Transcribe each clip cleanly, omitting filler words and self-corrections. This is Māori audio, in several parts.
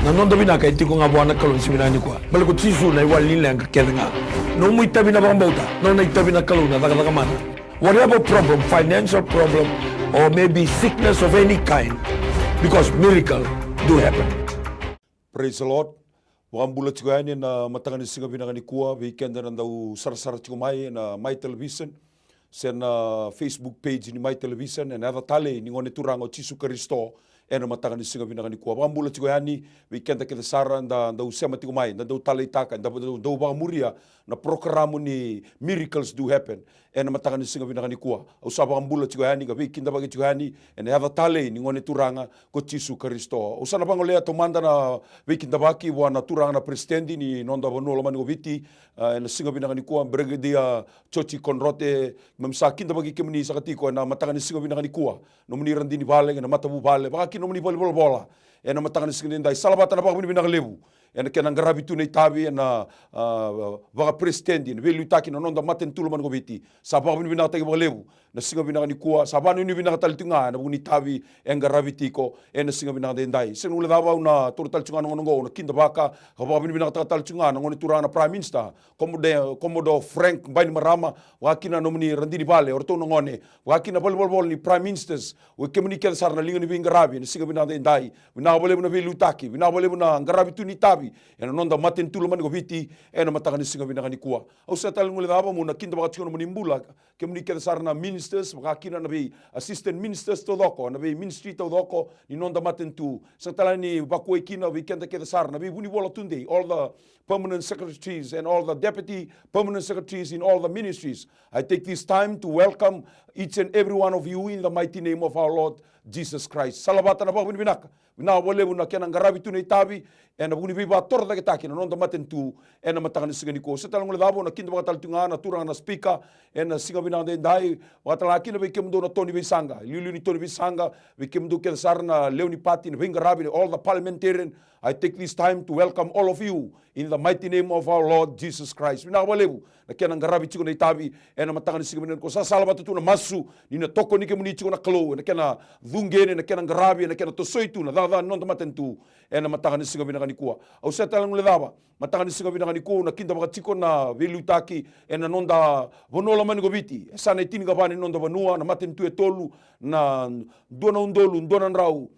Nanon da binaka iti ko nga buwan na kalon si binani ko. Balakot sisu na iwalin lang kakeda nga. No mo itabi na bang bauta. No na itabi na kalon na taka mana. Whatever problem, financial problem, or maybe sickness of any kind, because miracle do happen. Praise the Lord. Wambula tiguani na matangani singa binangani kuwa weekend na ndau sarasara tigumai na My Television. Sen Facebook page ni My Television and other tale ni ngone turango Chisu Kristo ena matangani singa binangani kuwa. Wambula tiguani weekend kita sara ndau sema tigumai ndau Taletawa ndau bagamuria na programo ni miracles do happen ena matangani singa binangani kuwa. Usaba wambula tiguani ga weekend bagi tiguani and other tale ni ngone turanga ko Chisu Kristo. Usana bangolea tomanda na weekend baki wana turanga na presidenti ni nonda bonola mani goviti na singa binangani kuwa Brigadier Chochi Konrote mamsakin bagi kemni sakatiko na matangani singa binangani kuwa no muni randini bale na matabu bale baki no muni bola na matangani singa ndai salabata na bagi binang lebu ena kena ngarabi tu nei tabi na vaga presidenti na velu taki na nonda maten tulu mani goviti sabab ni binang tagi bagi lebu na singa binangani kuwa sabanu ni binang talitunga na buni tabi ngarabi tiko na singa binang dendai senula dawa una tur talitunga ngongo na kinda baka habab ni binang talitunga na ngoni turana prime minister komodo Frank Baini Marama wakina nomini randini bale orto ngone wakina bol ni prime ministers we kemni kel sarna linga ni ngarabi ni singa binang dendai bina bole na velu taki bina bole na ngarabi tu ni tabi ena nonda maten tulu mani goviti ena matanga ni singa binang ni kuwa au setal ngule dawa mo na kinda baka tikono mani mbula kemni kel sarna ministers wakina na be assistant ministers to doko na be ministry to doko ni nonda maten tu setal ni bakwe kina weekend kel sarna be buni bola tunde all the permanent secretaries and all the deputy permanent secretaries in all the ministries. I take this time to welcome each and every one of you in the mighty name of our Lord Jesus Christ. Salabata na bawin binaka. Bina wale buna kena ngarabi tu neitabi and buni biba torda ketaki na nonda matentu and matanga sigani ko. Setalong le dabo na kinda batal tunga na turang na speaker and singa bina dai watalaki na bekemdo na Tony Bisanga. Lilu ni Tony Bisanga bekemdo kesar na Leoni Pati na ngarabi all the parliamentarian. I take this time to welcome all of you in the mighty name of our Lord Jesus Christ. Bina wale na kena ngarabi chiko neitabi and matanga sigani ko sa salabata tu na masu ni na toko ni kemuni chiko na klo na kena dhungene na kena ngarabi na kena tosoitu na dada non matentu ena matanga ni singa binangani kuwa au setalang le daba matanga ni singa binangani kuwa na kinda baka tiko na velu taki ena nonda vonola mani goviti sana itini gabani nonda vanua na matentu e tolu na dona undolu dona nrau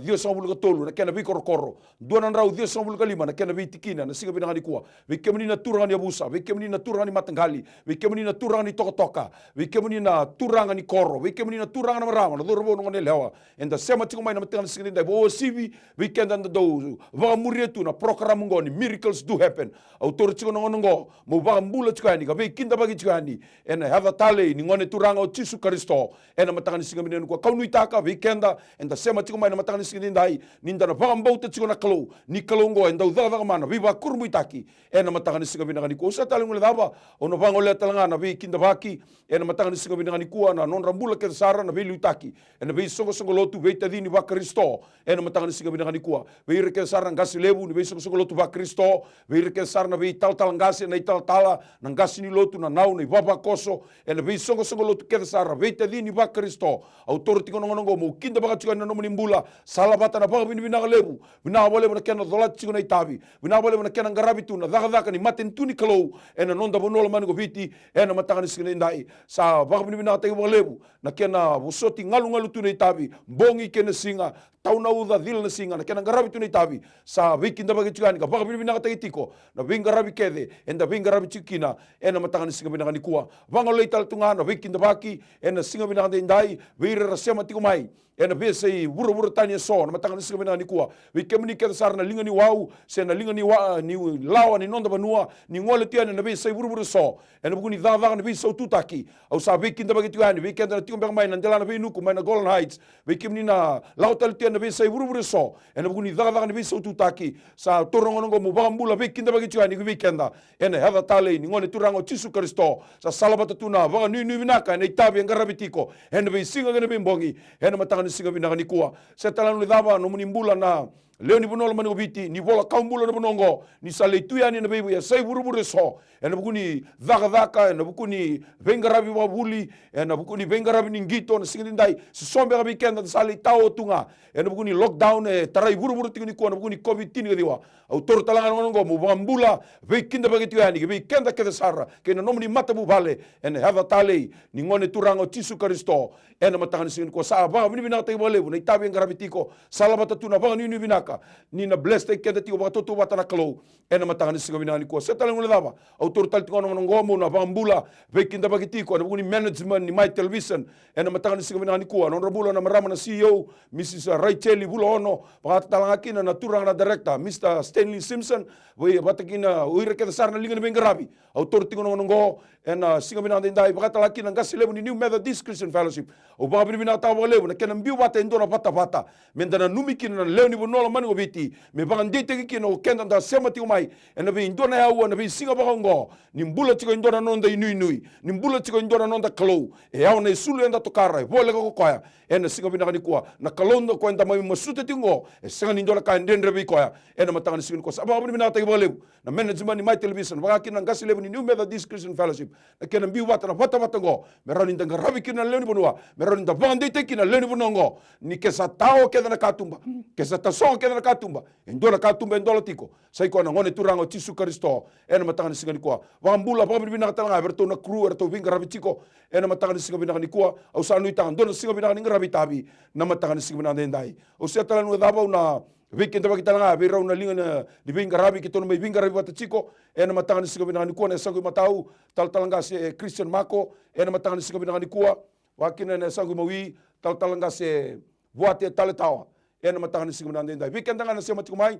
Dios sambul ka tolu na kena bi korokoro dona nrau Dios sambul ka lima na kena bi tikina na singa binangani kuwa we kemni na turanga ni abusa we kemni na turanga ni matangali we kemni na turanga ni toka we kemni na turanga ni koro we kemni na turanga na marama na dorbo ngone lewa enda sema tiko mai na matanga singa ndai bo sivi we kenda do va murietu na program ngoni miracles do happen autor tiko ngo mo va mbula tiko ani ka we kinda bagi tiko ani ena have tale ni ngone turanga o Chisu Kristo ena matanga ni singa binangani kuwa kaunu itaka we kenda enda sema tiko mai na matanga ni singa ndai ninda na va mbauta tiko na kalo ni kalongo enda udava mana viva kurmu itaki ena matanga ni singa binangani ko sa talung le daba ono bango le talanga na vi kinda baki ena matanga ni singa binangani kuwa na non rambula ke sara na velu itaki ena vi songo lotu ve tadini va Kristo ena matanga ni singa binangani kuwa ve reke sara ngasi lebu ni ve songo lotu va Kristo ve reke sara na vi tal ngasi na tal tala na ngasi ni lotu na nau ni baba koso ena vi songo lotu ke sara ve tadini va Kristo autor tiko ngongo mo kinda baka tiko na no mbula salabata na baka bina lebu bina wale na kena dolat tiko na itabi bina wale na kena ngarabi tu na daga ni matentu ni kalo ena nonda bonola mani goviti ena matanga ni singa ndai sa baka bina tagi lebu na kena busoti ngalu tu na itabi bongi kena singa tauna uda dil na singa na kena ngarabi tu na itabi sa weekend bagi chikani ka baka bina tagi tiko na ngarabi kede enda ngarabi chikina ena matanga ni singa bina ni kuwa banga leital tunga na weekend baki ena singa bina ndai weira rasema tiko mai ena besei buru tanya so na matanga ni singa bina ni kuwa we kemni ke sar na linga ni wau se na linga ni wa ni lawa ni nonda banua ni ngole tiana na besei buru so ena buguni dava na besei tutaki au sa weekend bagi tuani weekend na tiumbe mai na ndela na nuku mai na Golden Heights we kemni na lautal tiana na besei buru so ena buguni dava na besei tutaki sa torongo mo bambula weekend bagi tuani weekend ena hava tale ni ngole turango Chisu Kristo sa salabata tuna va ni vinaka na itabi ngarabitiko ena be singa ngene bimbongi ena matanga ni singa binanga ni kuwa setalanu dava no muni mbula na leo ni bonola mani obiti ni vola kaumbula na bonongo ni sale tuiani na bebu ya sai buru so ena bukuni vaga ena bukuni vengarabi wa buli ena bukuni vengarabi ni ngito na singindai sombe ga weekend sale tao tunga ena bukuni lockdown tarai buru tingni ko na bukuni covid tini diwa autor talanga ngongo mo bambula weekend bagi tuiani ke weekend ke sara ke na nomni matabu vale ena hava tale ni ngone turango tisu kristo ena matangani singin ko sa ba bini bina tai bolebu na itabi ngarabi tiko salabata tuna ba ni binaka ni na blessed ke dati wa toto wa tana kalo ena matangani singa binani ko setala ngule dava autor tal tiko ngomo na bambula weekend bagi tiko na bukuni management ni MaiTV ena matangani singa binani ko non rabula na marama na CEO Mrs. Rachel Bulo ono pa talanga kina na turang na director Mr. Stanley Simpson we batakina uire ke sarna linga bengarabi autor tiko ngo ena singa binani dai pa talaki na gasile ni New Methodist Christian Fellowship o ba bina ta wale na kena mbiu wata ndona pata mendana numiki na leo ni bonola mani obiti me ba ndete ki no kenda da sema ti mai ena be ndona ya wa na be singa ba ngo ni mbula tiko ndona nonda inui ni mbula tiko ndona nonda kalo e ya na isulu enda tokara vole ko koya ena singa bina ni kwa na kalondo ko enda mai masute tingo e singa ndona ka ndendre be koya ena matanga ni singa ko sa ba bina ta wale na management ni MaiTV ba kina ngasi level ni New Methodist Christian Fellowship na kena mbiu wata na pata ngo merani ndanga rabi kina leo ni bonua merani nda vande te kina leo ni bonongo ni kesa tao keda na katumba kesa taso keda na katumba endola katumba endola tiko sai ko na ngone turango tisu kristo ena matanga ni singa ni kwa wambula pa bina katanga berto na crew erto vinga rabi tiko ena matanga ni singa bina ni kwa au sanu itanga ndona singa bina ni rabi tabi na matanga ni singa bina ndai o se tala no daba una weekend ba kitanga be rauna linga na di vinga rabi kitono mai vinga rabi wata tiko ena matanga ni singa bina ni kwa na sangu matau talanga se Christian Mako ena matanga ni singa bina ni kwa wakina na sangu mawi talanga se Voate Taletawa ena matanga ni singa bina ndai weekend nga na se matikumai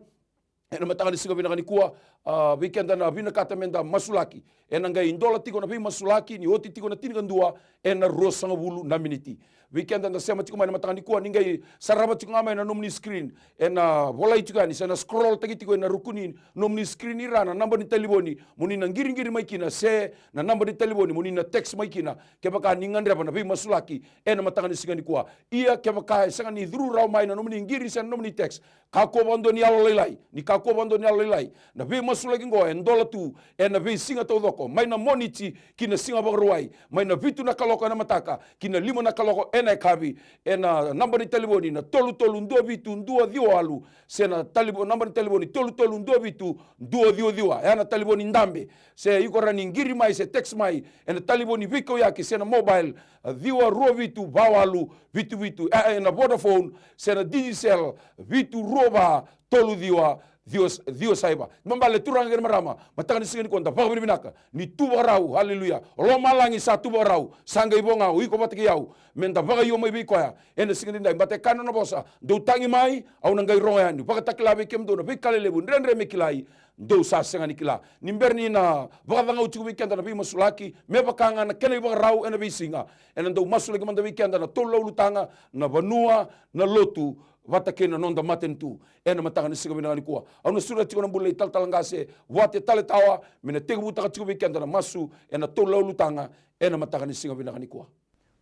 ena matanga ni singa bina ni kwa weekend na bina kata menda masulaki ena ngai indola tiko na bi masulaki ni oti tiko na tinga ndua ena rosanga bulu na miniti weekend na sema tiko mai matanga ni kwa ningai saraba tiko ngamai na nomni screen ena volai tiko ni sana scroll tagi tiko na rukuni nomni screen irana number ni telefoni muni na ngiri mai kina se na number ni telefoni muni na text mai kina ke baka ningandre na bi masulaki ena matanga ni singa ni kwa ia ke baka sanga ni dhuru rau mai na nomni ngiri sana nomni text kako bondo ni alo lelai ni kako bondo ni alo lelai na bi masulaki ngo endola tu ena bi singa to doko mai na moniti kina singa bagruai mai na vitu na kaloko na mataka kina lima na kaloko ena kabi ena number ni telefoni na tolu ndo vitu ndo dio alu sena taliboni number ni telefoni tolu ndo vitu ndo dio ena telefoni ndambe se iko rani ngiri mai se text mai ena telefoni viko yake sena mobile dio ro vitu bawalu vitu ena Vodafone sena Digicel vitu roba tolu Dio saiba mambale turang ngir marama matanga ni singeni konta pa binaka ni tubarau haleluya lo malangi sa tubarau sanga ibonga iko batiki yau menta baga yo mai bi koya ene singeni ndai bate kanu no bosa do tangi mai au nangai ronga ni baga taklabe kem do no bi kalele bu ndre mikilai do sa senga nikila nimberni na baga nga uchi weekend na bi masulaki me bakanga na kele baga rau ene bi singa ene do masulaki manda weekend na tolo lutanga na banua na lotu watakena nonda matentu ena matanga ni singa bina ni kwa au sura tiko na bulei talanga se Voate Taletawa mena tegu butaka tiko weekend na masu ena tolo lutanga ena matanga ni singa bina ni kwa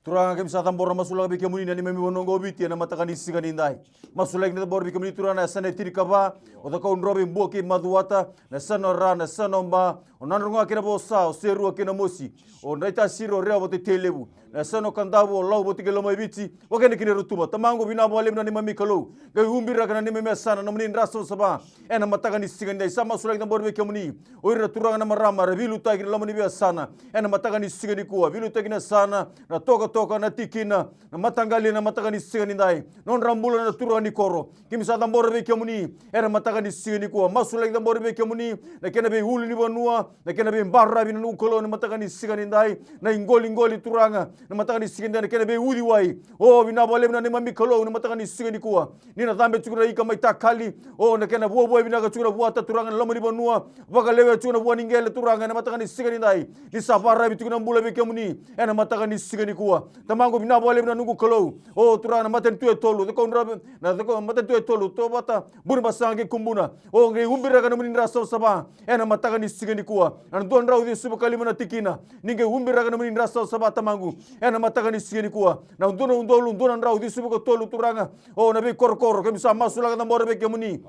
turanga kem sa tambor masula bi kemuni ni memi bonongo biti na mataka ni singa ni ndai masula ni bor bi kemuni turana sana tirikaba o da kaun robi mboki maduata na sana rana sana mba onanrunga kina bosa o seru kina mosi o naita siro rea bote telebu na sana kandabo lau bote kelo mai biti wakene kini rutuma tamango bina boalem na ni mami kalo gai umbira kana ni memi sana na mnin raso saba ena mataka ni singa ndai sama masula ni bor bi kemuni o ira turanga na marama revilu ta kina lamani bi sana ena mataka ni singa ni kuwa vilu ta kina sana na toka na tikina na matangali na mataka ni singa ni ndai non rambula na turanga ni koro kimisa da bor bi kemuni era mataka ni singa ni kuwa masula ni bor bi kemuni na kena be hulu ni bonua na kena be barra bi no kolo na mataka ni singa ni ndai na ingoli turanga na mataka ni singa ndai na kena be udi wai o bina bole na mami kolo na mataka ni singa ni kuwa ni na dhambe chukura ika mai takali o na kena bo bina ka chukura buata turanga na lomo ni bonua baka lewe chukura bua ningele turanga na mataka ni singa ni ndai ni safara bi tukuna mbula bi kemuni ena mataka ni singa ni kuwa tamango bina bole na nungu kolo o turanga na maten tuwe tolu de kon rabe na de kon maten tuwe tolu to bata buri basange kumbuna o ngai umbira kana muni raso saba ena mataka ni singa ni kuwa na don raudi suba kalima na tikina ninge umbira kana muni raso saba tamangu ena mataka ni sigani kuwa na unduna undolu unduna nrau disubu ko tolu turanga o na be korkor ke misa masula ka mora be kemuni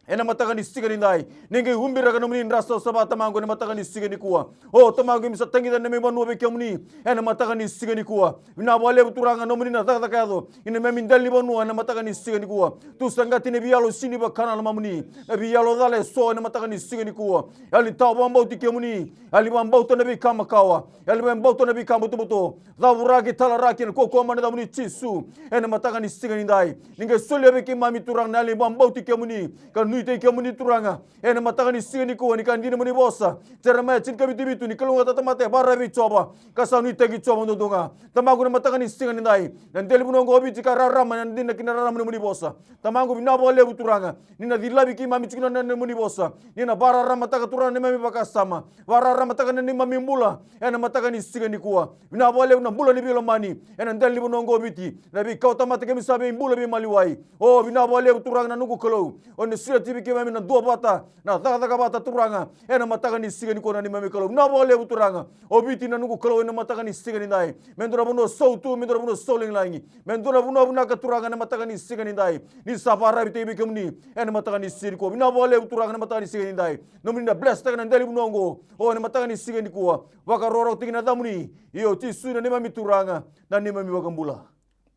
ena mataka ni sigani ndai ninge humbira kana muni ndrasto saba tamango ne mataka ni sigani kuwa o tamango misa tangida ne me manu be kemuni ena mataka ni sigani kuwa na wale turanga no muni na taka kado ina me mindali banu ena mataka ni sigani kuwa tu sangati ne bialo sini ba kana la mamuni na bialo dale so ena mataka ni sigani kuwa ali tawo ambao tikemuni ali ambao to ne be kama kawa ali ambao to ne be kama buto davuraki talaraki ko ko mane da muni chisu ena mataka ni sigani ndai ninge sole be kimami turanga ali ambao tikemuni kan nuite kemuni turanga ena mataka ni sigani kuwa ni kandine muni bosa terama chin kabiti bitu ni kalunga tata mate barra bi choba kasa nuite ki choba ndonga tamangu mataka ni sigani ndai dan deli bunongo obi tikara rama nan dinna kinara rama muni bosa tamangu binabo le turanga nina dilabi ki mami chikina nan muni bosa nina barra rama taka turanga ne mami bakasama barra rama taka ne mami mbula ena mataka ni sigani kuwa binabo le na mbula ni bilo mani ena deli bunongo obi ti nabi kauta mate kemi sabe mbula bi maliwai o binabo le turanga na nuku kalo on tibi ke mami na dua bata na daga bata turanga ena mataka ni sigani ko na ni mami kalo na bole turanga obiti na nuku kalo ena mataka ni sigani dai mendura buno sautu mendura buno soling langi mendura buno buna ka turanga na mataka ni sigani dai ni sapara tibi ke muni ena mataka ni sigani ko na bole turanga na mataka ni sigani dai no mini na bless taka na ndeli bunongo o ena mataka ni sigani ko waka roro tigina damuni iyo ti suna ni mami turanga na ni mami wakambula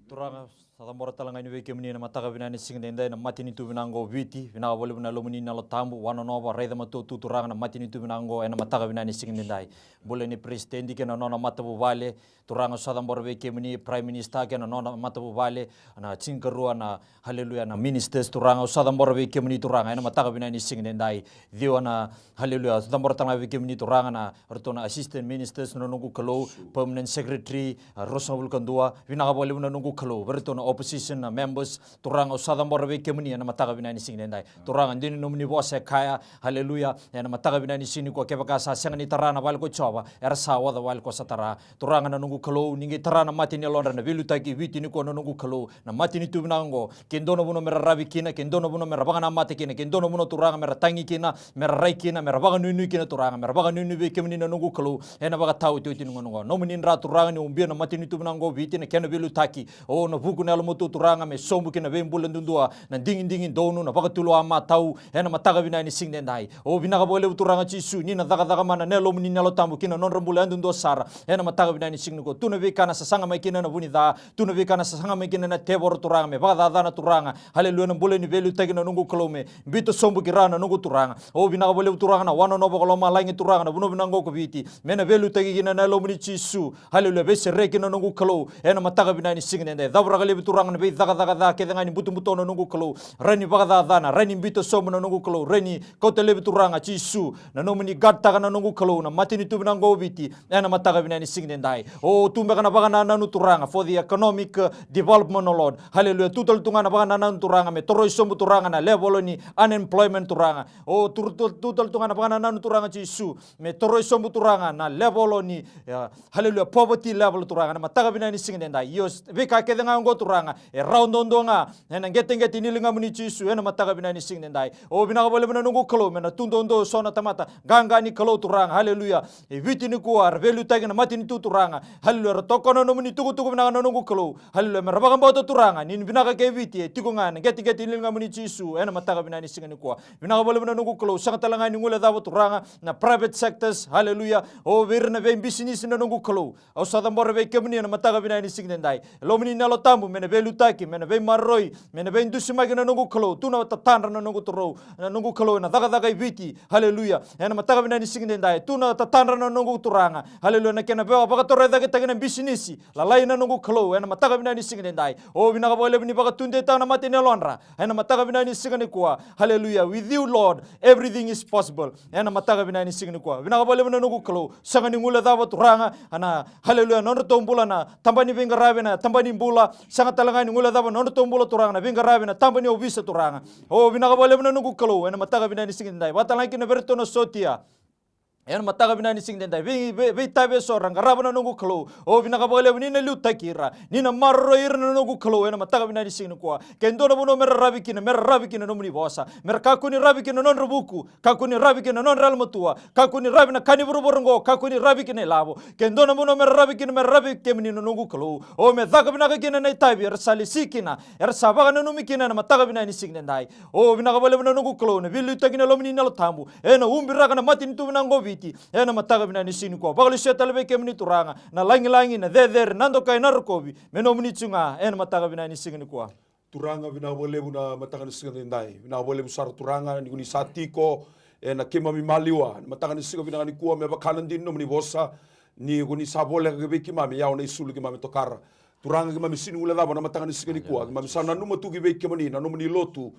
turanga Satamora talanga ni weke muni na mataka vinani singdenda na matini tu vinango viti vinaga bole vina lomuni na lotambu wana nova raida matu tu turanga na matini tu vinango na mataka vinani singdenda bole ni presidenti ke na nona matabu vale turanga Satamora weke muni prime minister ke na nona matabu vale na chinkarua na haleluya na ministers turanga Satamora weke muni turanga na mataka vinani singdenda dio na haleluya Satamora talanga weke muni turanga na rotona assistant ministers no nungu kalo permanent secretary Rosabul Kandua vinaga bole vina nungu kalo bertona opposition members turanga usada mbora weke muni na mataka binani singendai turanga ndini nomni bose kaya haleluya na mataka binani sini ko kebaka sa sengani tarana wal ko choba ersa wada wal ko satara turanga na nungu kalo ningi tarana mati ni londra na vilutaki viti ni ko na nungu kalo na mati ni tubnango kendono buno mera rabi kina kendono buno mera banga na mati kina kendono buno turanga mera tangi kina mera rai kina mera banga nunu kina turanga mera banga nunu weke muni na nungu kalo ena baga tau tu tinu ngongo nomni ndra turanga ni umbia na mati ni tubnango viti na kena vilutaki o na buku na motu turanga me sombu kina vembula ndundua na dingin donu na pakatulo ama tau ena mataka binani singdendai o binaga bole turanga chisu ni na daga mana nelo muni nelo tambu kina non rambula ndundo sara ena mataka binani singnuko tuna vekana sasanga mai kina na bunida tuna vekana sasanga mai kina na tebor turanga me baga dana turanga haleluya na bole ni velu tagina nungu kolome bito sombu kirana nungu turanga o binaga bole turanga na wano no bokoloma langi turanga na buno binango ko biti mena velu tagina na nelo muni chisu haleluya bese rekina nungu kalo ena mataka binani singdendai dabra gale turanga na daga ke dengan butu-butu na nungu kalo rani bagada dana rani bito somo na nungu kalo rani kotele turanga chisu na nomini gatta na nungu kalo na matini tu binango biti na mataga binani singdendai o tumbe kana bagana nanu turanga for the economic development lord hallelujah tutul tungana bagana nanu turanga me toroi somo turanga na level ni unemployment turanga o tutul tungana bagana nanu turanga chisu me toroi somo turanga na level ni hallelujah poverty level turanga na mataga binani singdendai yos veka ke dengan go turanga raundondonga ena ngete nilinga muni chisu ena mataka binani singdendai o binaga bole bina nungu kalo mena tundondo sona tamata ganga ni kalo turanga haleluya e viti ni kuar velu tagina mati ni turanga haleluya tokono no muni tugu binaga nungu kalo haleluya merabaga mboto turanga ni binaga ke viti tikungana ngete nilinga muni chisu ena mataka binani singani kuwa binaga bole bina nungu kalo sangatalanga ni ngule davo turanga na private sectors haleluya o virna ve business na nungu kalo o sadambor ve kemni na mataka binani singdendai lo muni nalo tambu mena velu taki mena ve maroi mena ve ndusima na nungu kalo tuna tatandra na nungu toro na nungu kalo na daga viti haleluya ena mataka binani singdendai tuna tatandra na nungu turanga haleluya na kena bewa baga torre daga tagina business la lai na nungu kalo ena mataka binani singdendai o binaga bole bini baga tunde ta na mate nelonra ena mataka binani singani kwa haleluya with you lord everything is possible ena mataka binani singani kwa binaga bole bini nungu kalo sangani ngula dava turanga ana haleluya nono tombula na tambani vinga ravena tambani mbula sangatalanga ngula dava nono tombula turanga na vinga ravena tambani obisa turanga o binaga bole bini nungu kalo ena mataka binani singani dai batalaki na vertono sotia Yan mataga binani sing dendai vi tabe sorang karabana nungu klo o binaka bole ni na luta kira ni na marro ir na nungu klo yan mataga binani sing kwa kendo na buno mer rabikina no muni bosa mer kakuni rabikina non rubuku kakuni rabikina non ral matua kakuni rabina kani buruborongo kakuni rabikina labo kendo na buno mer rabikina no nungu klo o me daga binaka kina na tabe er sali sikina er sabaga no numikina na mataga binani sing dendai o binaka bole na nungu klo na biluta kina lo muni na lo tambu ena umbira kana matin tu binango ena mataga binani sini ko bagli setal be kemni turanga na langi na der nando kai narkobi meno muni tsunga ena mataga binani sini ko turanga bina bole buna mataga singa ndai bina bole busar turanga ni kuni satiko ena kema mi maliwa mataga singa bina ni kuwa me bakanan din no muni bosa ni kuni sabole ke be kima me yauna isulu ke mame tokara turanga ke mame sini ula daba na mataga singa ni kuwa mame sana numa tu ke be kemani na no muni lotu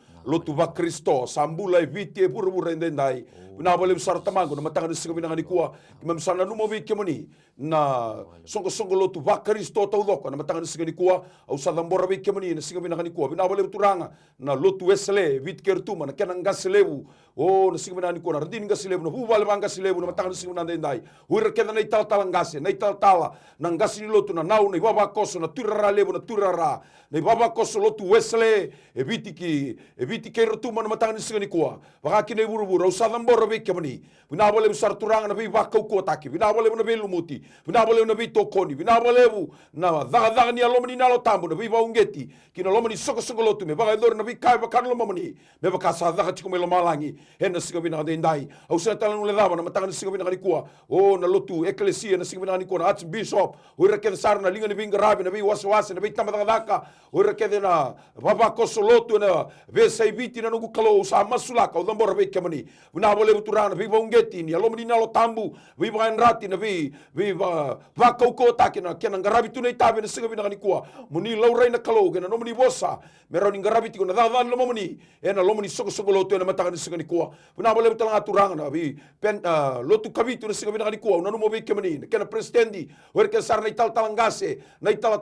va Kristo sambula evite pura ndai bina bole busar tamango na mataga singa bina ni kuwa mame sana numa be kemani na songo lotu va Kristo tau doko na mataga singa ni kuwa au sadambora be kemani na singa bina ni kuwa bina bole turanga na lotu wesle vit kertuma na kenang gaslebu o na singa bina ni kuwa na rdin gaslebu na hubale banga gaslebu na mataga singa bina ndai huir keda na ital talangase na ital tala na ngasini lotu na nau na baba koso na turara lebu na turara na baba koso lotu wesle eviti kertuma na mataga singa ni kuwa baka kine buru au sadambora be kemani bina bole besar turanga na be bakau ko taki bina bole na be lumuti bina bole na be tokoni bina bole na daga ni alomani na lo tambu na be vaungeti kina lomani soko lotu me baka dor na be kai baka lo mamani me baka sa daga tiko me lo malangi hena singa bina ndai au sa talang le daba na mataga singa bina ni kuwa o na lotu eklesia na singa bina ni kuwa na archbishop o reke sar na linga ni binga rabi na be waswase na be tamada daka o reke na baba koso lotu na be sai biti na nugu kalo sa masulaka o dambora be kemani bina bole buturana be vaungeti ni alomani na lo tambu be baka rati na be va kauko taki na kena ngarabi tu nei tabe na singa bina ni kuwa muni laurai na kalo kena no muni bosa mero ni ngarabi ti ko na dava lo moni ena lo moni soko lotu na mataga ni singa ni kuwa bina bole butalanga turanga na bi pen lotu kabitu na singa bina ni kuwa na no mo be kemani kena presidendi wer ke sar na ital talangase na ital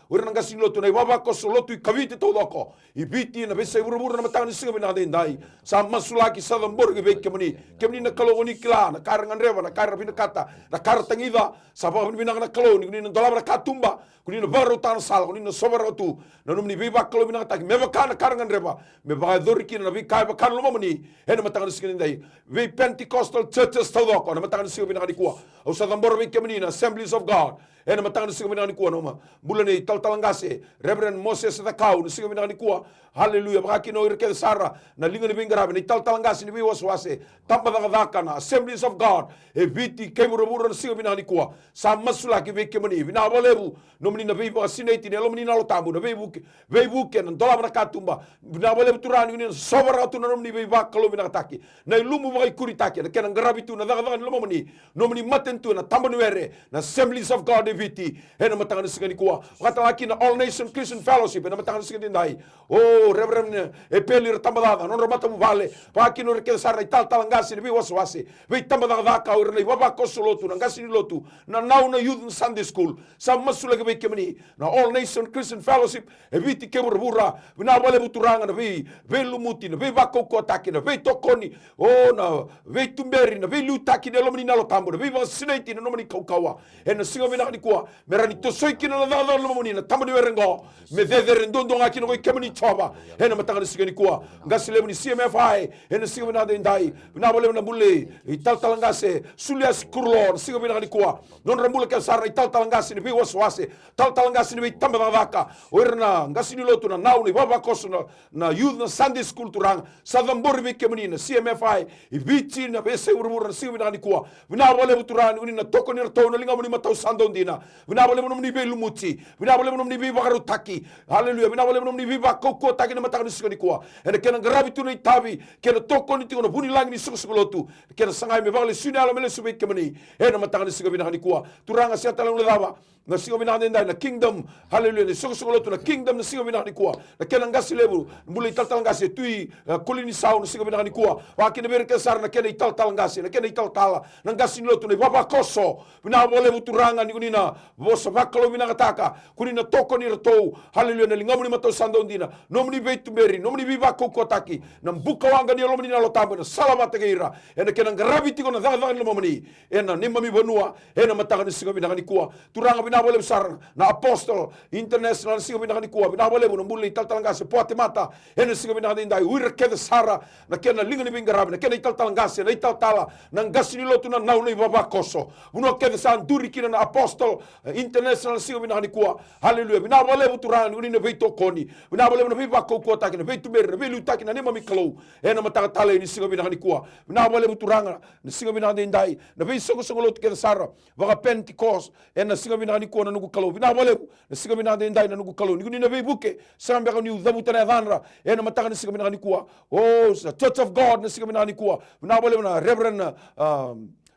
wer na ngasi lotu na baba ko so lotu kabiti to doko ibiti na be sai buru na mataga ni singa bina ndai sa masulaki sa dambor ke be kemani na kalo ni kila na karangan reva na kar bina kata na kar tangida sabab bina na kalo ni na dolabra katumba kuni na baru tan sal kuni na sobara tu na numni be bakalo bina ta me bakana karangan reva me ba doriki na be kai bakan lo mamani ena mataga ni singa ndai be Pentecostal churches to doko na mataga ni singa bina ni kuwa au sa dambor be kemani na Assemblies of God ena mataga ni singa bina ni kuwa no ma bulani talangase Reverend Moses da kau ni singa bina ni kuwa haleluya baka no irke sara na linga ni bingara ni talangase ni be waswase tamba daka na Assemblies of God e viti kemurubura ni singa bina ni kuwa sa masula ki be kemani bina bolebu no mni na be sineti ne lo mni na lo tambu na be buke na dola na katumba bina bolebu turani ni sobara tu na no mni be bakalo bina taki na lumu ba kuri taki na kena ngarabitu na daga lo mni no mni matentu na tambo ni were na Assemblies of God viti ena matanga ni singa ni kuwa kata laki na All Nation Christian Fellowship ena matanga ni singa ni ndai o Reverend epeli tambada non robata mu vale baki no reke sara ital talangasi ni be waswase be tambada daka urne baba kosolotu na ngasi ni lotu na now na youth Sunday school sa masula ke be kemani na All Nation Christian Fellowship e viti ke burbura bina bole buturanga na be lumuti na be bako ko taki na be tokoni o na be tumberi na be lutaki na lomni na lo tambo na be sineti na nomni kaukawa ena singa bina ni kuwa merani to soiki na dada lo moni na tambo ni werengo me deder ndondo ngaki no kemani choba ena matanga ni singa ni kuwa ngasi le ni CMFI ena singa bina ndai bina bole na bulle ital talangase sulias kurlo singa bina ni kuwa non rambule ke sar ital talangase ni be waswase tal talangase ni be tamba daka werna ngasi ni lotu na nauni baba koso na youth na Sunday school turang sadambor be kemani na CMFI ibiti na be se urmur na singa bina ni kuwa bina bole buturani uni na toko ni to na linga moni matau sando ndina bina bole moni be lumuti bina bole moni be bakaru taki haleluya bina bole moni be bakoko taki na matanga ni singa ni kuwa ena kena ngarabi tu ni tabi kena toko ni tikono buni langi ni sukulotu kena sangai me bakle sunala mele sube kemani ena matanga ni singa bina ni kuwa turanga sia talang ledawa na singa bina ndai na kingdom haleluya ni sukulotu na kingdom na singa bina ni kuwa na kena ngasi lebu mbule ital ngasi tui kulini sau na singa bina ni kuwa wa kena berke sar na kena ital ngasi na kena ital tala na ngasi lotu ni baba koso bina bole buturanga ni kunina vosa vakalo mina kataka kunina toko ni ratou haleluya na lingamu ni mato sando ndina nomni beitu beri nomni biva kokotaki na mbuka wanga ni lomni na lotambo na salamata geira ena kena ngarabi tiko na daga daga lomani ena nimma mi bonua ena matanga ni singa bina kuwa turanga bina bole besar na apostol international singa bina kuwa bina bole bu mbuli taltalanga se poate mata ena singa bina ndai uira keda sara na kena linga ni bingarabi na kena taltalanga se na italtala na ngasi ni lotu na nau ni baba koso buno keda san duri kina na apostol international singa bina kuwa haleluya bina bole bu turanga ni na veito koni bina bole na viva kokota kina veitu ber na velu takina nema mi kalo ena matanga tale ni singa bina kuwa bina bole bu turanga ni singa bina ndai na vei songo lotu keda sara vaga Pentecost ena singa bina kuwa na nugu kalo bina bole na singa bina ndai na nugu kalo ni na vei buke sambe ka ni dhabu tana dhanra ena matanga ni singa bina kuwa oh the Church of God na singa bina kuwa bina bole na Reverend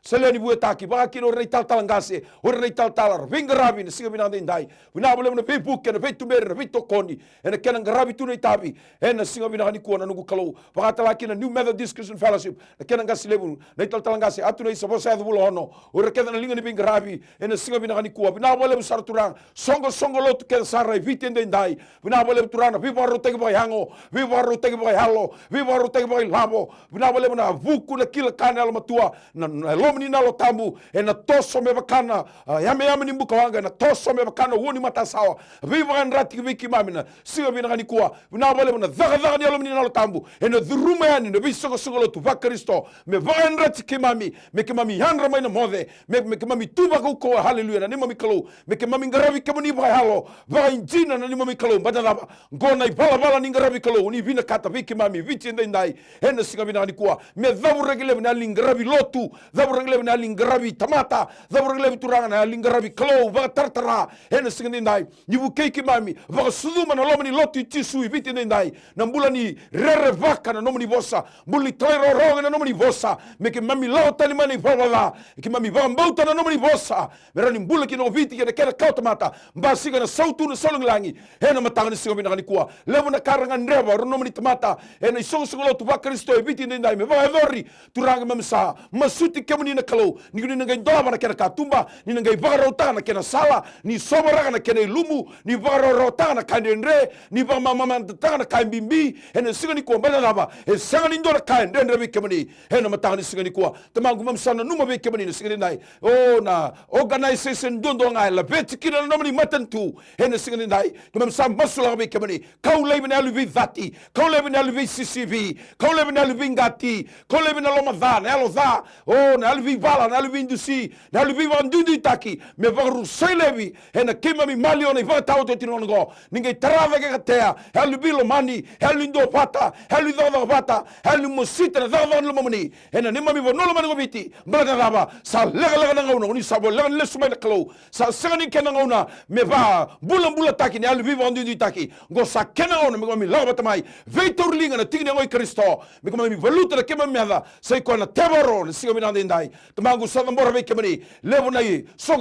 Seleni Voate ba kino rei taltalangase o rei taltalar vingarabi na singa bina ndai bina bole na vei buke na vei tumer na vei tokoni ena kena ngarabi tu nei tabi ena singa bina kuwa na nugu kalo ba talaki na New Methodist Christian Fellowship na kena ngasilebu na taltalangase atu nei sabosa du lono o rekena na linga ni vingarabi ena singa bina kuwa bina bole sar turang songo lot kena sarai vitende ndai bina bole turana viva rotege boy hango viva rotege boy halo viva rotege boy labo bina bole na vuku na kila kana al matua na lomni na lotambu ena toso me bakana yame ni mbuka wanga na toso me bakana woni mata sawa viva nrati wiki mamina singa bina kuwa bina bole na dhaga ni lomni na lotambu ena dhuruma yani na bisogo sogo lotu va Kristo me va nrati kimami me kimami handra mai na mode me kimami Tuivaga ko haleluya na ni mami kalo me kimami ngaravi kamuni ba halo va injina na ni mami kalo badalaba ngona ibala ni ngaravi kalo ni vina kata viki mami vichi ndai ena singa bina kuwa me dhabu regele na lingaravi lotu dhabu regele na lingaravi tamata dhabu regele turanga na lingaravi kalo va tartara ena singa ndai ni bukeki mami va suduma na lomani lotu tisu viti ndai na mbula ni rere vaka na nomani vosa mbuli toiro roga na nomani vosa me kimami lauta ni mani vola kimami va mbauta na nomani vosa merani mbula kino viti kena kena kauta mata mbasiga na sautu na solong langi ena matanga ni singa bina kuwa levo na karanga ndreva rono ni tamata ena isongo lotu va Kristo e viti ndai me va evori turanga mamsa masuti kemuni na kalo ni ni ngai dola na kena katumba ni ngai va rota na kena sala ni sobara na kena lumu ni va rota na kandendre ni va mama na kambimbi ena singa ni kuwa bana lava e sanga ni ndora kandendre be kemuni ena matanga ni singa ni kuwa tamangu mamsa na numa be kemuni ni singa ndai oh na organization dondo ngai la vetikina na nomani matantu ena singa ndai mamsa masula be kemuni kau lebe na luvi vati kau lebe na luvi CCV kau lebe na luvi ngati kau lebe na loma dha na alo dha oh na luvi vala na luvi indusi na luvi wandundi taki me varu selevi ena kima mi maliona iva tau te tinongo ningai tarava ke katea helu bilo mani helu indo pata helu dho pata helu mosita na dho lomani ena nima mi vonolo mani gobiti mbala raba sa lega na ngona ni sabo lega le sumai na klo sa sangani kena ngona me va bula taki na luvi wandundi taki go sa kena ngona me mi lava tamai veitor linga na tigna ngoi Kristo me mi valuta na kema meda sai kona tevoro na singa mina ndai tamangu sa mbora ve kemani levo na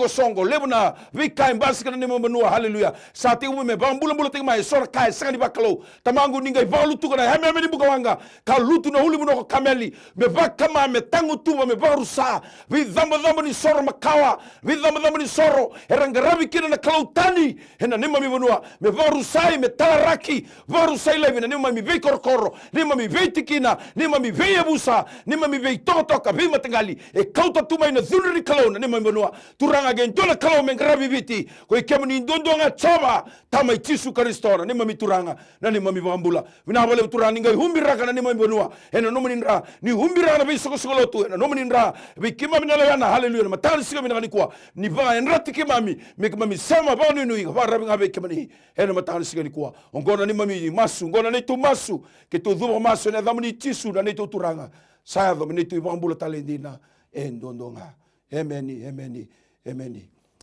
songo levo na vi kai basika na nemo menua haleluya sa te me bula te mai sora kai sangani bakalo tamangu ningai valutu na heme ni bukawanga ka lutu na huli muno kameli me vakama me tangu tuba me barusa vi dhamba ni soro makawa vi dhamba ni soro erangaravi kina na kalautani hena nima mi menua me varusai me talaraki varusai levi na nima mi vei korokoro nima mi vei tikina nima mi vei abusa nima mi vei toka vi matangali e kauta tumai na dhunri kalau na nima mi menua turanga gen tola kalau me ngaravi viti ko ikemuni ndondonga chova tamai Yesu Kristo na nima mi turanga na nima mi vambula vina vale turanga ngai humbiraka na nima mi menua ena nomani ndra ni humbiraka na vi soko tu ena nomani ndra vi kima mina lana haleluya na matani siga mina kuwa ni va enrati kimami me kimami sama ba nui va rabi ngabe kimani ena matani siga kuwa ongona ni mami masu ngona ni tu masu ke tu dhubo masu na dhamani Yesu na ni tu turanga saya dhamani ni tu vambula talendina endondonga ameni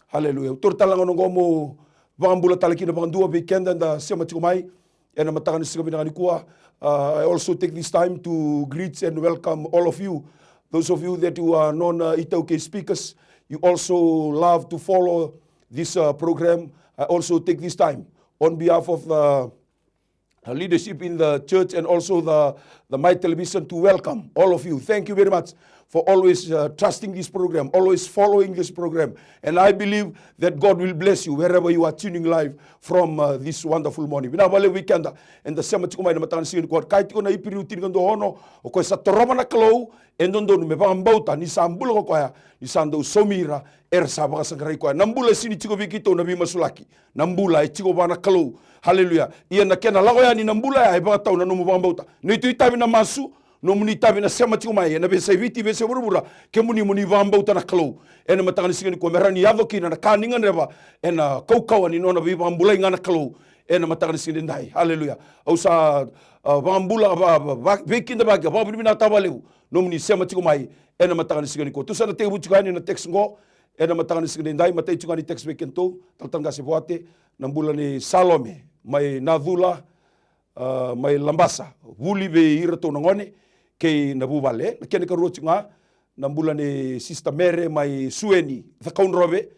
haleluya tur talanga ngomo vambula talakina bandua weekend and sema tikomai ena matani siga mina kuwa I also take this time to greet and welcome all of you. Those of you that you are non-Itauke speakers, you also love to follow this program. I also take this time on behalf of leadership in the church and also the My Television to welcome all of you. Thank you very much for always trusting this program, always following this program. And I believe that God will bless you wherever you are tuning live from this wonderful morning. Bina wale weekend and the sema tikumai na matanga sin ko kai tiko na ipiru tinga hono o ko sa toroma na klo endondo me pambauta ni sambulo ko ya ni sando somira sabaka sangrai ko nambula sini tiko vikito na bima sulaki nambula e tiko bana klo. Hallelujah. Ia na kena lago ya ni nambula ya ba tau na no pambauta. Ni tu itabi na masu no muni tabi na sema tiku mai na be viti be se burbura ke muni vamba uta na klo ena matanga singani ko merani yado kina na kaninga neba ena kau ni nona bi vambula ngana klo ena matanga singani dai. Hallelujah. Au sa vambula bekinda ba ga ba bina tabale no muni sema tiku mai ena matanga singani ko tu sana te butu kani na text ngo ena matanga singani dai matai tu kani text bekento taltanga se Voate nambula ni Salome mai Nadula mai Lambasa vuli be irato ngone kei na buvale na kene ka rotinga na mbula ni Sister Mere mai Sueni the kaunrobe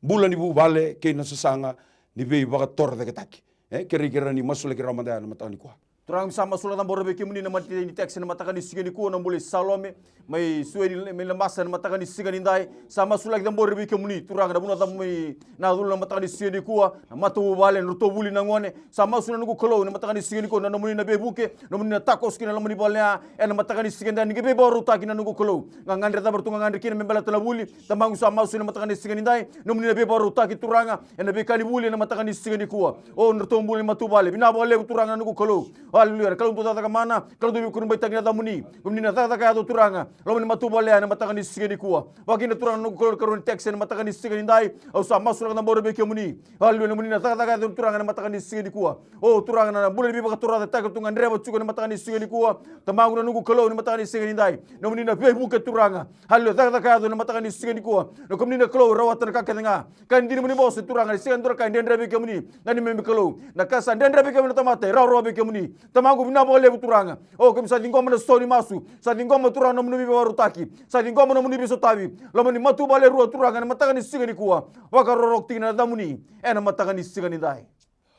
mbula ni buvale kei na sasanga ni be baga torre de taki kere ni masule kera mandaya na matani kwa Turang sama sula tambor beki muni na mati ni teks na matakan ni sigani ko na mule Salome mai Sueni mai Lambasa na matakan ni sigani dai sama sula tambor beki muni turang na buna tam mai na dulu na matakan ni sigani ko na matu vale no to buli na ngone sama sula nugo kolo na matakan ni sigani ko na muni na bebuke na muni na takos kina na muni balnya na matakan ni sigani ni gebe baru ta kina nugo kolo ngandre ta bertunga ngandre kina membala tala buli tamang sama sula na matakan ni sigani dai na muni na be baru ta ki turanga na be kali buli na matakan ni sigani ko o no to buli matu vale bina vale turanga nugo kolo. Hallelujah. Kalau tu tata mana, kalau tu kurun baita kina tamuni, kumni na tata kaya tu turanga, lawan matu bale na matakan ni sigani kuwa. Wakina turanga no kurun teks na matakan ni sigani dai, au sama surang na bore beke muni. Hallelujah. Muni na tata kaya tu turanga na matakan ni sigani kuwa. Oh turanga na bule bi baka turanga tata tungan reba cuka na matakan ni sigani kuwa. Tamang na nugu kalau na matakan ni sigani dai. Na muni na be buke turanga. Hallelujah. Tata kaya tu na matakan ni sigani kuwa. Na kumni na kalau rawatan ka kenga. Kan diri muni bos turanga ni sigani turanga den rebe ke muni. Nani membe kalau. Na kasa den rebe ke muni tamate raw be ke muni. Tamangu bina boleh turanga. Oh kami sa dingoma na story masu. Sa dingoma turanga na muni baru taki. Sa dingoma na muni biso tabi. Laman ni matu bale ruwa turanga na matakan ni sigani kuwa. Waka rorok tingna na muni. Na matakan ni sigani dai.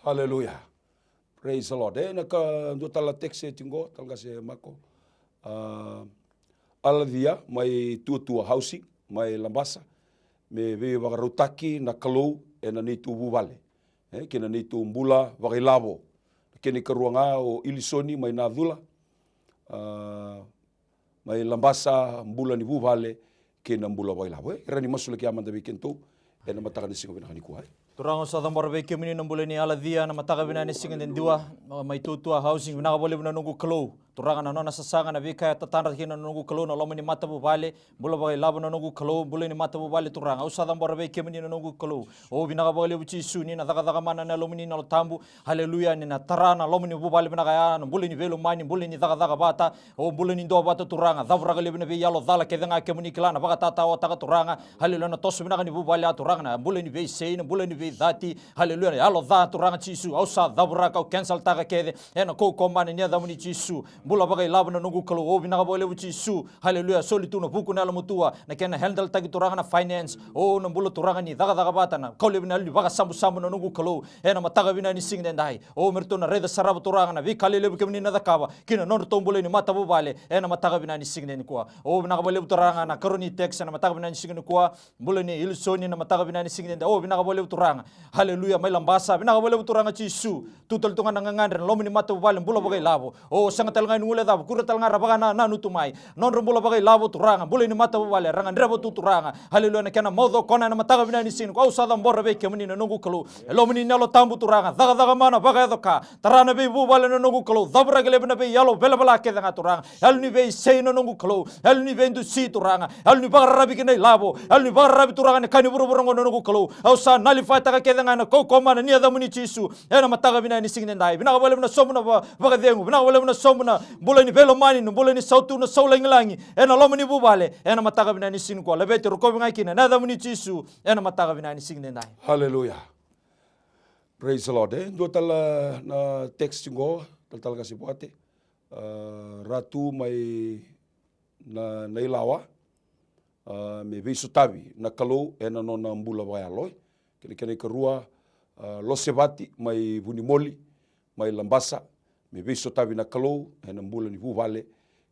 Hallelujah. Praise the Lord. Naka ndo tala tekse tingo talga se mako. Aladia mai tua housing mai Lambasa. Me ve waka rotaki na kalau na ni tu buvale. Kena ni tu mbula waka lavo. Kene karuanga o Ilisoni mai Nadula mai Lambasa mbula ni buvale kena mbula baila we rani masule ki amanda bekento ena mataka ni singo bina ni kuai Turang sa tambor beki muni na mbula ni Aladia na mataka bina ni singo den dua mai tutua housing bina bole bina nungu klo turanga na nona sasanga na vika tatanda kina nungu klo na lomo ni mata buvale mbula bagai labo na nungu klo mbula ni mata buvale turanga usa tambor beki muni na nungu klo o bina bole buci suni na daga mana na lomo ni na tambu haleluya ni na tarana lomo ni buvale bina kaya na mbula ni velo mani mbula ni daga bata o mbula ni ndo bata turanga davra gale bina be yalo dala ke danga ke muni kila na baga tata o taga turanga haleluya na tosu bina ni buvale turanga na mbula ni be sei na mbula ni be dati haleluya yalo da turanga chisu usa davra ka cancel taga kede ena ko komane ni da muni chisu bula bagai labo na nungu kalo o bina bole buci su haleluya solitu na buku na mutua na kena handle tagi turanga na finance o na bulu turanga ni daga bata na kole bina li baga sambu na nungu kalo ena mataga bina ni sing den dai o merto na reda sarab turanga na vikale lebu kemni na dakaba kina non tombole ni mata bubale ena mataga bina ni sing den kwa o bina bole turanga na karoni text na mataga bina ni sing den kwa bulu ni Ilisoni na mataga bina ni sing den o bina bole turanga haleluya mai Lambasa bina bole turanga chisu tutul tunga na ngandre lomi ni mata bubale bulu bagai labo o sangatal ngai ngule da kura tal ngara bagana na nutumai non rumbola bagai labo turanga bule ni mata bubale rangan rebo tu turanga haleluya na kana modo kona na mataga bina ni sin ko usada mbora be kemni na nungu kalo lomi ni nalo tambu turanga daga mana bagai doka tarana be bubale na nungu kalo dabra gele bina be yalo bela bela ke danga turanga hal ni be sei na nungu kalo hal ni be ndu si turanga hal ni bagarabi kene labo hal ni bagarabi turanga ni kani buru buru ngono nungu kalo usa nali fata ka ke danga na ko koma ni da muni chisu ena mataga bina ni sin ndai bina bole bina somuna bagadengu bina bole bina somuna bule ni velo mani no bule ni sautu no saulangilangi ena lomo ni bubale ena mataga bina ni sin ko lebete rokobi ngakina na da muni chisu ena mataga bina ni sin ndai hallelujah praise the Lord ndo tala na text ngo tal kasi Voate ratu mai na ilawa me visu tabi na kalau ena no na mbula baya loy kene kerua losebati mai bunimoli mai Lambasa me be so tavi na kalou e na mbula ni Voate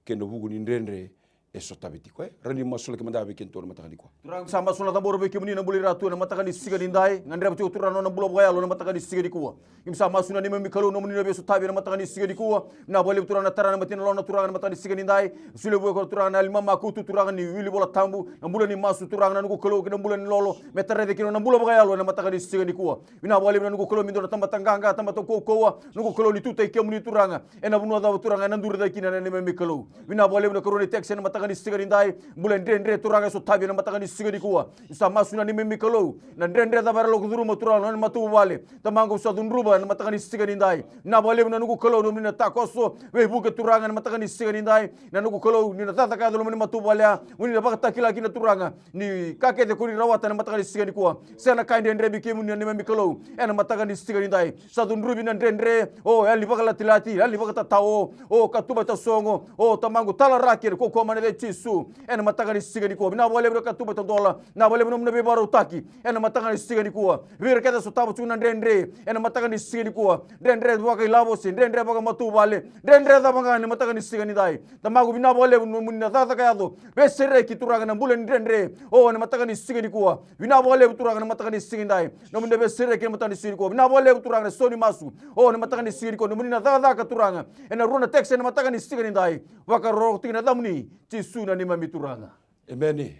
ke na vugu ni ndrendre e so tavi tiko rani masula ke manda be ken to mataka ni kwa Turang sama sula tambor be kemuni na buli ratu na mataka ni siga nindai ngandra batu turano na bula boyalo na mataka ni siga di kuwa kim sama suna ni memi kalu no muni na be so tabi na mataka ni siga di kuwa na bole turana tarana matina lona turanga na mataka ni siga nindai sule bo ko turanga na lima makutu turanga ni wili bola tambu na bula ni masu turanga na nugo kalu ke na bula ni lolo metare de kino na bula boyalo na mataka ni siga di kuwa ina bole na nugo kalu mindo na tamba tanganga tamba to kowa nugo kalu ni tutai kemuni turanga ena bunwa da turanga na ndura da kina na ni memi kalu ina bole na koroni texe na mataka ni siga nindai bula ndendre turanga so tabi na mataka ni siga di kuwa sama suna ni memi kalau na ndendre da baralo kuduru motural na matu Voate tamango sa dunruba na mataka ni siga nindai na bole na nugo kalau no mina takoso we buke turanga na mataka ni siga nindai na nugo kalau ni na tata ka do mini matu Voate uni na bakata kila kina turanga ni kake de kuri rawata na mataka ni siga ni kuwa sana kainde ndre bi kemu ni memi kalau na mataka ni siga nindai sa dunrubi na ndendre o ali bakala tilati ali bakata tao o katuba ta songo o tamango tala rakir ko ko mane de chisu na mataka ni siga ni kuwa na bole katuba ta dola na bole mno be baro taki ena mataka ni siga ni kuwa vir kada so tabu tuna ndendre ena mataka ni siga ni kuwa ndendre baka ilabo sin ndendre baka matu Voate ndendre da baka ni mataka ni siga ni dai tamagu bina bole munna tata kayado be serre ki turanga na bule ndendre o ena mataka ni siga ni kuwa bina bole turanga na mataka ni siga ni dai no munde be serre ki mataka ni siga ni kuwa bina bole turanga na soni masu o ena mataka ni siga ni kuwa no munna tata ka turanga ena runa texe ena mataka ni siga ni dai waka ro tina damni ti suna ni mami turanga emeni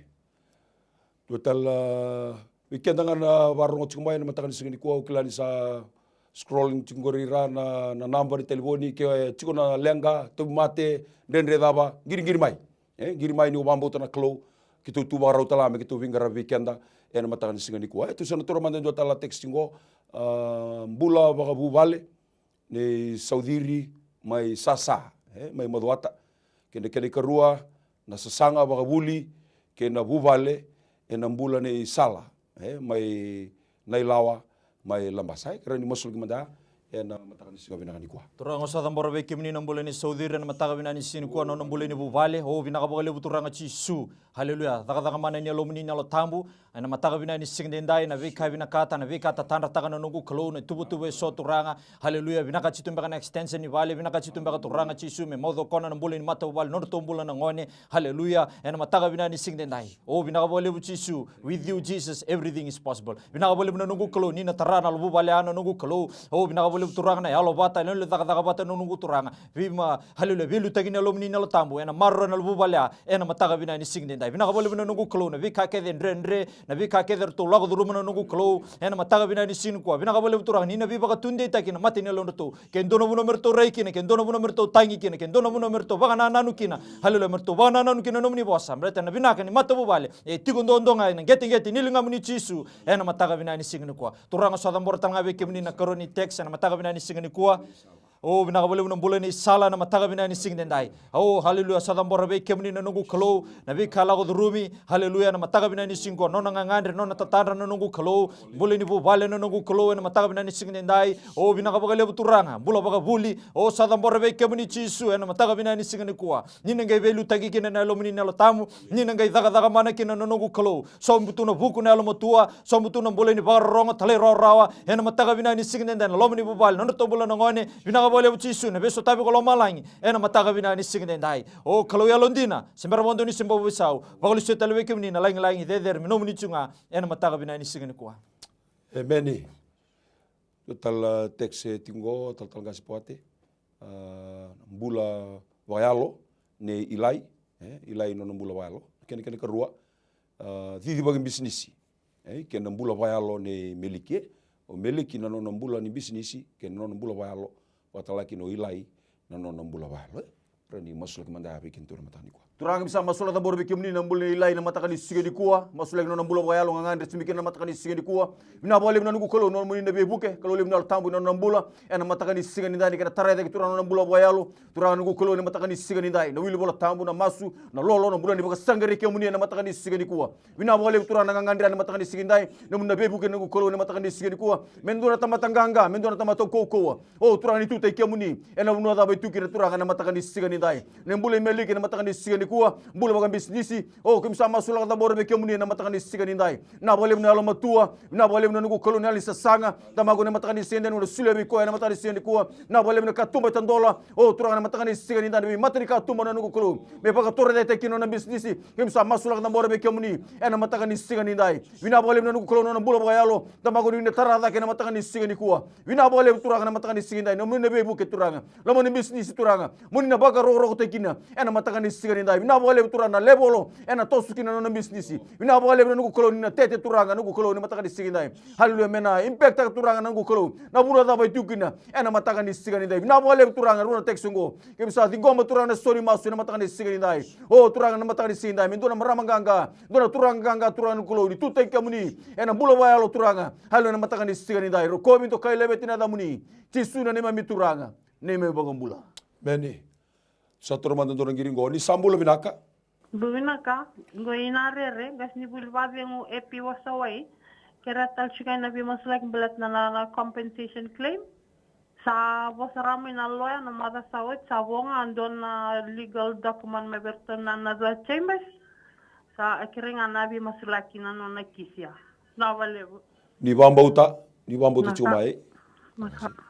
total weekend ngana warung chumai na matakan singini ko kilani sa scrolling chingorira na number telefoni ke chikona lenga to mate ndendre daba giri mai ni ubambo tana klo kitu tu barau tala me kitu vingara weekenda na matakan singini ko tu sana toro manden tala textingo mbula baga Voate ni saudiri mai sasa mai madwata kene karua na sasanga baga buli ke na Voate na mbula ni sala mai nailawa mai lambasai kerana ni masul gimanda na matakan ni siga binakani kuah turanga sa tambora be kemni na mbula ni saudiri na mataka binani sin kuah na mbula ni Voate o binaka bole turanga chisu haleluya daga mana ni alomni na lo tambu na mataka binani sing dendai na vika binakata na vika tatanda taka na nungu klo na tubu so turanga haleluya binaka chitumba na extension ni Voate binaka chitumba turanga chisu me modo kona na mbula ni mata Voate no tombula na ngone haleluya na mataka binani sing dendai o binaka bole chisu with you Jesus everything is possible binaka bole na nungu klo ni na tarana lo Voate ana nungu klo o binaka bole turanga na yalo bata no le daga bata no nungu turanga vima haleluya vilu tagina alomni na lo tambu na marro na lo Voate na mataka binani sing dendai binaka bole na nungu klo na vika ke ndre na vika keder to lago duru mana nungu klo ena mataga bina ni sin ko bina kabole turang ni na biba ka tunde takina mati ne londo to ken dono buno merto rei kina ken dono buno merto tangi kina ken dono buno merto baga na nanu kina halule merto baga na nanu kina nomni bosa mreta na bina kani mata Voate e tigo ndo nga na geti nilinga muni chisu ena mataga bina ni sin ko turanga so dambor tanga be kemni na karoni text na mataga bina ni sin ko oh binaka bole bulan ni sala na mataga binani sing dendai oh haleluya sadam borabe kemni na nungu kalo na bi kala go rumi haleluya na mataga binani sing ko nona ngandre nona tatara na nungu kalo bole ni Voate na nungu kalo na mataga binani sing dendai oh binaka bagale buturanga bula baga buli oh sadam borabe kemni chisu na mataga binani sing ni kuwa ni ngai velu tagi kina na lomni na tamu ni ngai daga mana kina na nungu kalo sombutu na buku na lomotua sombutu na bole ni baronga tale rawa na mataga binani sing dendai lomni Voate nona to bula ngone binaka bole chisu na beso tabi ko lomalangi ena mataga bina ni sing dendai o kalau ya londina sembara mondo ni sembo bisau bagol se talwe kemni na langi der minom ni chunga ena mataga bina ni sing ni kwa meni total texe tingo total gas Voate mbula wayalo ne ilai no mbula wayalo ken kerua didi bagi bisnisi ken mbula wayalo ne melike o meliki na no mbula ni bisnisi ken no mbula wayalo watalaki no ilai na no mbula Voate rani masul kemanda bikin tur matani ko turang bisa masul ta borbe kemni na mbula ilai na matakani sige di kuwa masul no mbula Voate ngandre simikin na matakani sige di kuwa bina bole na nugu kolo no muni na be buke kalo lim na tambu na mbula ena matakani sige ni dani kana tarede ki turang no mbula Voate turang nugu kolo ni matakani sige ni dai na wili bola tambu na masu na lolo no mbula ni baka sangare kemuni na matakani sige di kuwa bina bole turang na ngandre na matakani sige dai na mun na be buke nugu kolo ni matakani sige di kuwa mendona tamatanganga mendona tamato koko o turang ni tutai kemuni ena mun da be tukira turang na matakani sige ni dai na mbula melike na matakani sige ni kuwa bula baga bisnisi o kimsa masula kata bora beke muni na matakani sigani ndai na bole mna alo matua na bole mna nugu koloni ali sasanga tamago na matakani sende no sule bi ko na matakani sende kuwa na bole mna katumba tandola o turanga na matakani sigani ndai matani katumba na nugu kolo me baga torre de tekino na bisnisi kimsa masula kata bora beke muni na matakani sigani ndai vina bole mna nugu koloni na bula baga yalo tamago ni tarada ke na matakani sigani kuwa vina bole turanga na matakani sigani ndai no mna be buke turanga lo moni bisnisi turanga muni na baga ro tekina na matakani sigani ndai vina bole turanga lebolo na tosukina no bisnisi vina bole nugu koloni na tete turanga nugu koloni matakani sigani ndai haleluya mena impact turanga nugu koloni na bula da bai tukina na matakani sigani ndai vina bole turanga runa teksungo kimsa tingoma turanga sori masu na matakani sigani ndai o turanga na matakani sigani ndai mendona maramanganga dona turanga ganga turanga koloni tuteka muni na bula bayalo turanga haleluya na matakani sigani ndai ro komi to kai lebetina da muni tisuna nema mituranga neme bagambula Meni. Satu rumah tentu orang giringo. Ni sambul binaka. Binaka. Goina rere. Gasni bulbabi ngu epi wasawai. Kera tal chikai na bi maslak belat na compensation claim. Sa wasarami na lawyer na mada sawit sa wonga andon na legal document me bertan na the chambers. Sa akiringa na bi maslaki na no na kisia. Na walebu. Ni bambauta cumai.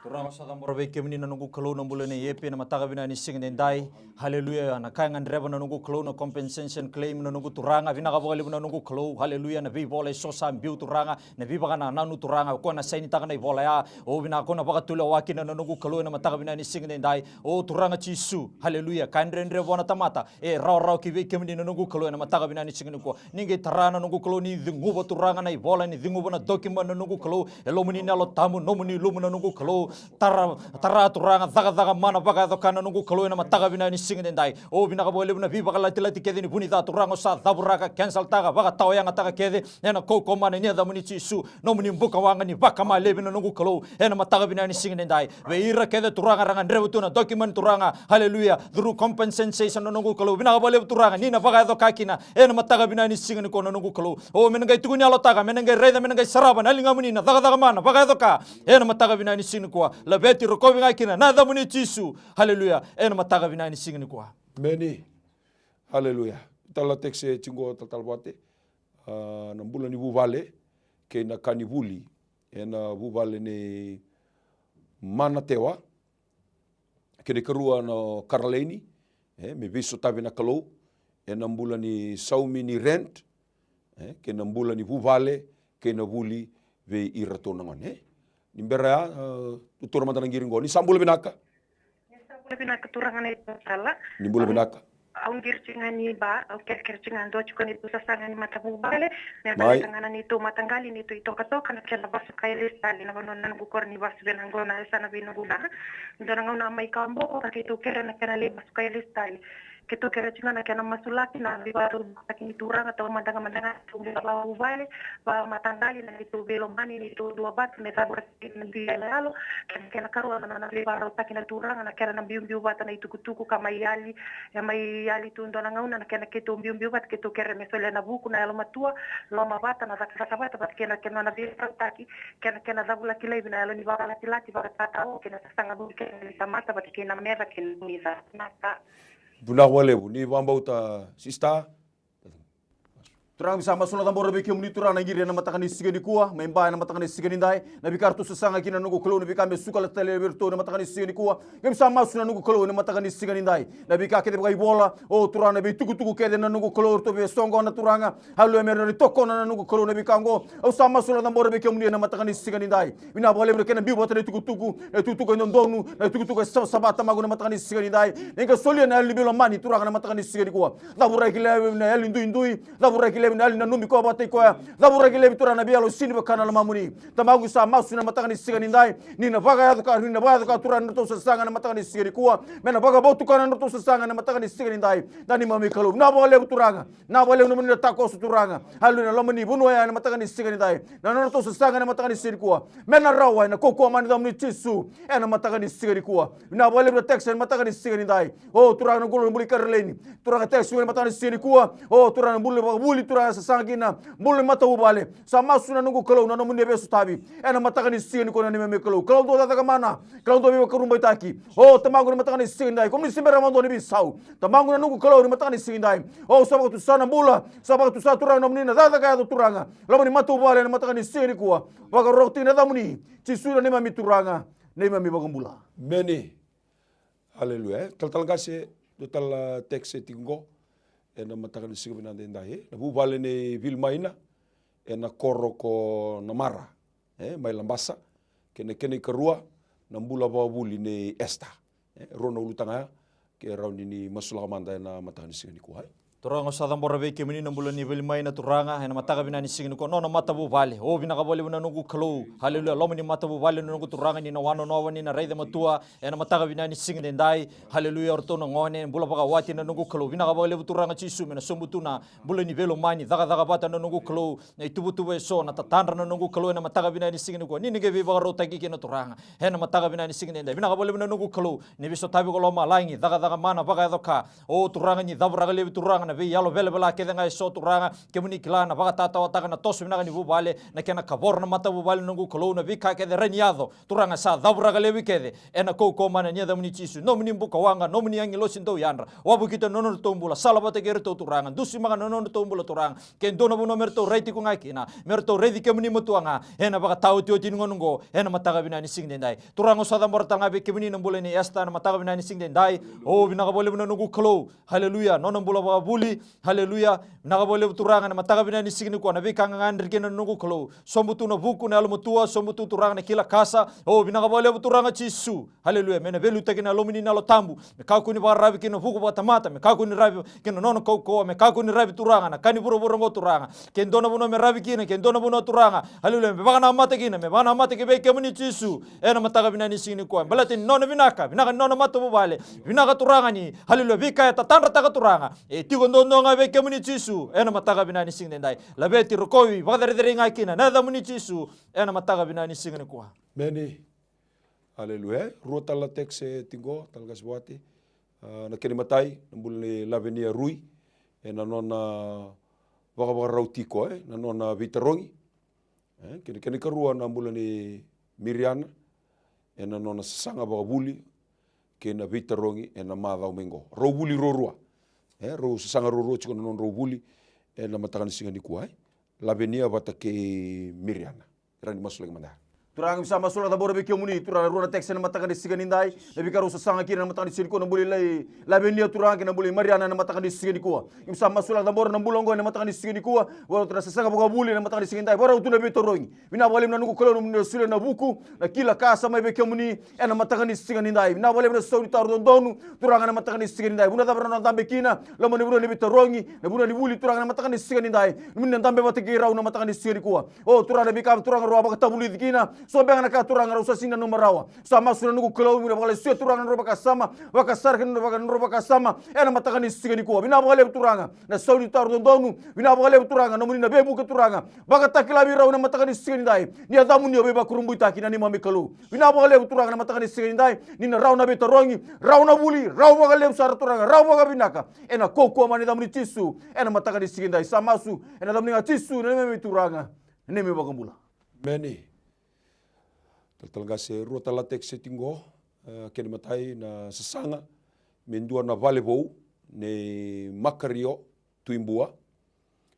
Turanga sa tambora beke mini na nungu kalau na mbula ni yepe na mataga bina ni singin dai haleluya na kaya ngandreba na nungu kalau na compensation claim na nungu turanga vina ka bole na nungu kalau haleluya na bibola so sam biu turanga na bibaga na nanu turanga ko na saini taga na ibola ya o vina ko na baga tula waki na nungu kalau na mataga bina ni singin dai o turanga chisu haleluya kandrendre bona tamata rau ki beke mini na nungu kalau na mataga bina ni singin ko ninge tarana nungu kalau ni dinguba turanga na ibola ni dinguba na document na nungu kalau elomuni na lo tamu nomuni lumu na nungu kalau tara turanga daga mana baga dokana nungu kalau na mataga bina ni singin dai o bina ka bole na biba kala tilati kede ni bunita turanga sa daburaka cancel taga baga tawaya taga kede na ko mana ni da muni chisu no muni buka wanga ni baka ma lebi na nungu kalau na mataga bina ni singin dai we ira kede turanga ranga ndrebu na document turanga haleluya through compensation na nungu kalau bina ka bole turanga ni na baga dokakina na mataga bina ni singin ko na nungu kalau o menengai tugunya lo taga menengai reda menengai saraba na linga muni na daga mana baga doka na mataga bina ni singin ko la beti rokobi ngakina na da muni chisu haleluya na mataga bina ni singin ko Meni. Haleluya. Tala tekse cingo tatal Voate. Na bulan ni Voate ke na kanibuli na Voate ni mana tewa ke de kerua na Karaleni me viso tabe na kalau na bulan ni saumi ni rent ke na bulan ni Voate ke na vuli ve iratonangan nimbera tutur mantan giringo ni sambul binaka Lebih keturangan itu salah. ni bula binaka Aungir cingani ba, aungir cingan do cukan itu sasangan mata bubale, nebale tanganan itu matanggalin itu katokan kena basu kaili stali na banonan gukor ni basu benanggo na sana binuguna. Dorang na mai kambo kaki itu kera na kena le basu kaili stali. Kito kera cingan na kena masulaki na baru kaki turang atau mandangan tumbuh bawa bubale, bawa matanggalin na itu belomani itu dua bat na tabur nabi lalu kena karuan na baru kaki na turang na kera na biu bat na itu kutuku kamayali yali tu ndo nangauna na kena kitu mbiu bat kitu kere mesole na buku na loma tua loma bata na zakata bata bat kena na vira taki kena zabula kilai na lo ni baba lati bata tata o kena sanga bu kena tamata bat kena mera kena niza naka buna walebu ni bambauta sista Turang bisa masuk dalam bora beki muni turang nangiri na matakani sigani kuah, membai na matakani sigani dai, na bikartu sesanga kina nunggu kalau na bikambe suka la tele berto na matakani sigani kuah, gem sama masuk na nunggu kalau na matakani sigani dai, na bikake de bagai bola, o turang na tuku kede na nunggu kalau to be songo na turanga, halu emer na toko na nunggu kalau na bikango, o sama masuk dalam bora beki muni na matakani sigani dai, bina boleh mereka na biu bota na tuku na donu, na tuku sabata magu na matakani sigani dai, nenga solia na libelo mani turang na matakani sigani kuah, daburai kile na indui, daburai kile na alina numi ko batay ko dabura gile bitura na bialo sini bakana la mamuni tamagu sa masu na matanga ni sigani ndai ni na baga ya ni na baga ka tura na to sanga na matanga ni sigani kuwa mena baga botu kana na to sanga na matanga ni sigani ndai dani mami kalu na bole turanga na bole no mun ta ko turanga halu na lomani bunu ya na matanga ni sigani ndai na to sanga na matanga ni sigani kuwa mena rawa na ko mani damni tisu na matanga ni sigani kuwa na bole na text na matanga ni sigani ndai o turanga gulu muli karleni turanga text na matanga ni sigani kuwa o turanga buli turanga sasangina mule mata ubale sama suna nungu kalau na nomune besu tabi ena matakani sini ko na nime kalau kalau do tata mana kalau do be karumbai taki oh tamangu ni matakani sini dai komi simbera mando ni bisau tamangu na nungu kalau ni matakani sini dai oh sabak tu sana bula sabak tu saturang nomune na tata kaya turanga lamani mata ubale na matakani sini kuwa waka roti na damuni chisura ni mami turanga ni mami bagambula Meni. Haleluya. Tal gase do tal tekse tingo ena matakan sigabina dendai na bubale ne vilmaina ena koroko namara mai lambasa kene karua na mbula babuli ne esta rono ulutanga ke rauni ni masulamanda ena matakan sigani kuai Turanga sa tambora be kemini na bulan ni vilmai na turanga ena mataga bina ni sigini ko no na matabu vale o bina ka bole bina nungu klo haleluya lomo ni matabu vale nungu turanga ni na wano no ni na raida matua ena mataga bina ni sigini ndai haleluya orto no ngone bula paka wati na nungu klo bina ka bole turanga chisu mena sombutu na bulan ni velo mani daga bata na nungu klo na itubutu so na tatandra na nungu klo ena mataga bina ni sigini ko ni nge be ba rota ki na turanga ena mataga bina ni sigini ndai bina ka bole bina nungu klo ni biso tabi ko loma langi daga mana baka doka o turanga ni dabra le turanga na be yalo vele ke denga so turanga ke muni kilana baka tata wataka na tosu bina ni bubale na kena kabor na mata bubale nungu kolo na vika ke de reniado turanga sa dabra le wikede ena ko mana nya da muni chisu no muni buka wanga no muni angi lo sindo yandra wabu kita nono tombula salabate ke to turanga dusi maka nono tombula turanga ke ndono buno merto reiti ko ngakina merto reidi ke muni mutuanga ena baka tau tio tingongo ena mataga bina ni singde ndai turanga so da morta ngabe ke muni nambule ni esta na mataga bina ni singde ndai o bina ka bole bina nungu kolo haleluya nono mbula baka buli haleluya nakabole turanga na mataga bina ni signi ko na vika ngandri ke nungu kolo sombutu na buku na almutua sombutu turanga na kila kasa o bina kabole turanga chisu haleluya mena velu tekina lomini na lo tambu me kaku ni barabi ke no buku batamata me kaku ni rabi ke no nono koko me kaku ni rabi turanga na kani buro ngo turanga ke ndono buno me rabi kina ke ndono buno turanga haleluya me bana mata kina me bana mata ke be ke muni chisu ena mataga bina ni signi ko balati nono binaka nono mata bubale binaka turanga ni haleluya vika ya tatandra taga turanga e tigo ndono ngabe ke muni chisu ena mataga bina ni singde ndai labeti rokowi bagdare dere ngakina na da muni chisu ena mataga bina ni singne kwa Meni. Haleluya. Rota la tekse tingo talgas Voate na keni matai nambule lavenia rui ena nona baka rautiko na nona vitarongi keni karua nambule ni Miriana ena nona sanga baka buli kena vitarongi ena madau mengo ro buli rorua ro sanga rorua chiko non ro buli ena matakan singani kuai lavenia bata ke Miriana rani masulagi manda turang bisa masuk tabora be kemuni turang runa teksen matakan disigani ndai lebi karu sasanga kina matakan disini ko nambuli lai labenia turang kina nambuli mariana na matakan disigani ko imsa masuk tabora nambulongo na matakan disigani ko wala turang sasanga boga buli na matakan disigani ndai bora utuna be torongi bina wale na nuku kolo na sule na buku na kila kasa mai be kemuni ena matakan disigani ndai bina wale na sauri taru donu turang na matakan disigani ndai buna tabora na tambe kina lama ni buna ni torongi na buna ni buli turang na matakan disigani ndai minna tambe batiki rau na matakan disigani ko o turang na bika turang ro ba katabuli dikina so bengana ka turanga ra usasina no marawa sama suna nuku kelo mira bakale sio turanga no baka sama baka sarka no baka sama ena matakani sigani ko bina bakale turanga na saudi taru donu bina bakale turanga no munina bebu ke turanga baka takila bira na matakani sigani dai ni adamu ni obeba kurumbu taki na ni mami kelo bina bakale turanga na matakani sigani dai ni na rauna be torongi rauna buli rau bakale sar turanga rau baka binaka ena koko mani damu ni tisu ena matakani sigani dai sama su ena damu ni tisu ne me turanga ne me bakambula Meni. Talgase rota la tekse tingo keni matai na sasanga mendua na valebou ne makario tuimbua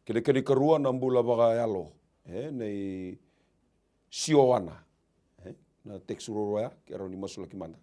keni karua na mbula baga yalo ne siowana na teksuroroya kero ni masula kimanda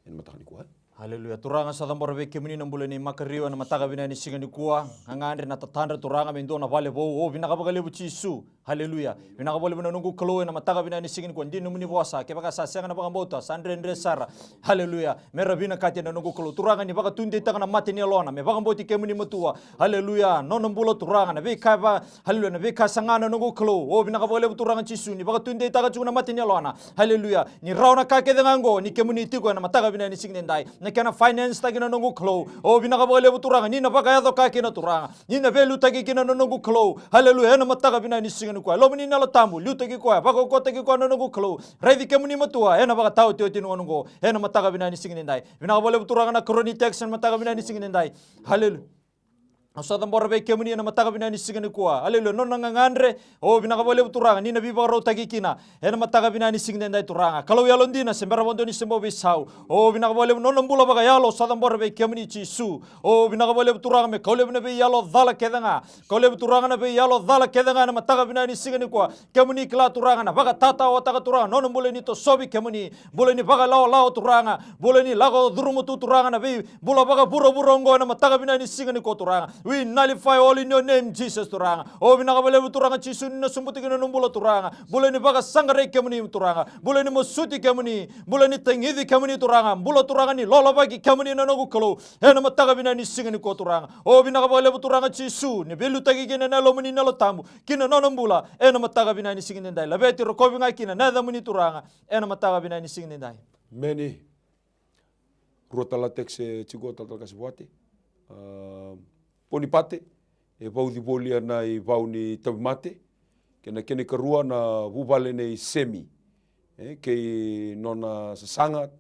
en matakani kuha Haleluya. Turanga sa tambora be kemuni na mbule ni makariwa na mataga bina ni sigani kuwa ngandre na tatandra turanga mendo na vale bo o bina kabagale buchisu. Haleluya. Bina kabole bina nungu kaloe na mataga bina ni sigani kuwa ndinu muni bosa ke baka sasanga na baka mbota sandre ndre sara. Haleluya. Mera bina kati na nungu kalo turanga ni baka tunde itaka na mati ni alona me baka mboti kemuni matua. Haleluya. Nono mbulo turanga na bika ba haleluya na bika sangana nungu kalo o bina kabagale turanga chisu ni baka tunde itaka chuna mati ni alona. Haleluya. Ni rauna kake dengango ni kemuni itiko na mataga bina ni sigani ndai. Kena finance tagi na nungu klo o bina kabale turanga ni na baka yado ka kina turanga ni na velu tagi kina nungu klo haleluya na mataga bina ni singani kwa lo ni na lo tambu lu tagi kwa baka ko tagi kwa nungu klo ready kemuni matua na baka tau tio tinu nungu na mataga bina ni singani ndai bina kabale turanga na kroni tax na mataga bina ni singani ndai haleluya Asa tambora be kemuni na mataga bina ni sigani kuwa. Haleluya. Non ngangandre o bina kabole turanga ni na biba ro tagikina. Ena mataga bina ni signi ndai turanga. Kalau yalondina sembara bondo ni sembo bisau. O bina kabole non mbula baga yalo sa tambora be kemuni chisu. O bina kabole turanga me kaule bina be yalo dala kedanga. Kaule turanga na be yalo dala kedanga na mataga bina ni sigani kuwa. Kemuni kla turanga na baga tata o taga turanga non mbule ni to sobi kemuni. Bule ni baga lao turanga. Bule ni lago durumu tu turanga na be bula baga burongo na mataga bina ni sigani ko turanga. We nullify all in your name, Jesus turanga. O binakabale turanga chisu na sumbuti kina numbula turanga. Bule ni baga sangare kemuni turanga. Bule ni mosuti kemuni. Bule ni tengidi kemuni turanga. Bula turanga ni lola bagi kemuni na nagu kalo. Ena mataga bina ni singani ko turanga. O binakabale turanga chisu ni belu tagi kina na lomuni na lotambu. Kina nonambula. Ena mataga bina ni singani dai. Labeti rokobi ngai kina na damuni turanga. Ena mataga bina ni singani dai. Many rotala tekse chigo tatal kasi Voate. Poni pate e vaudi volia na I vauni tawimate kena kene karua na vuvale nei semi ke nona sasanga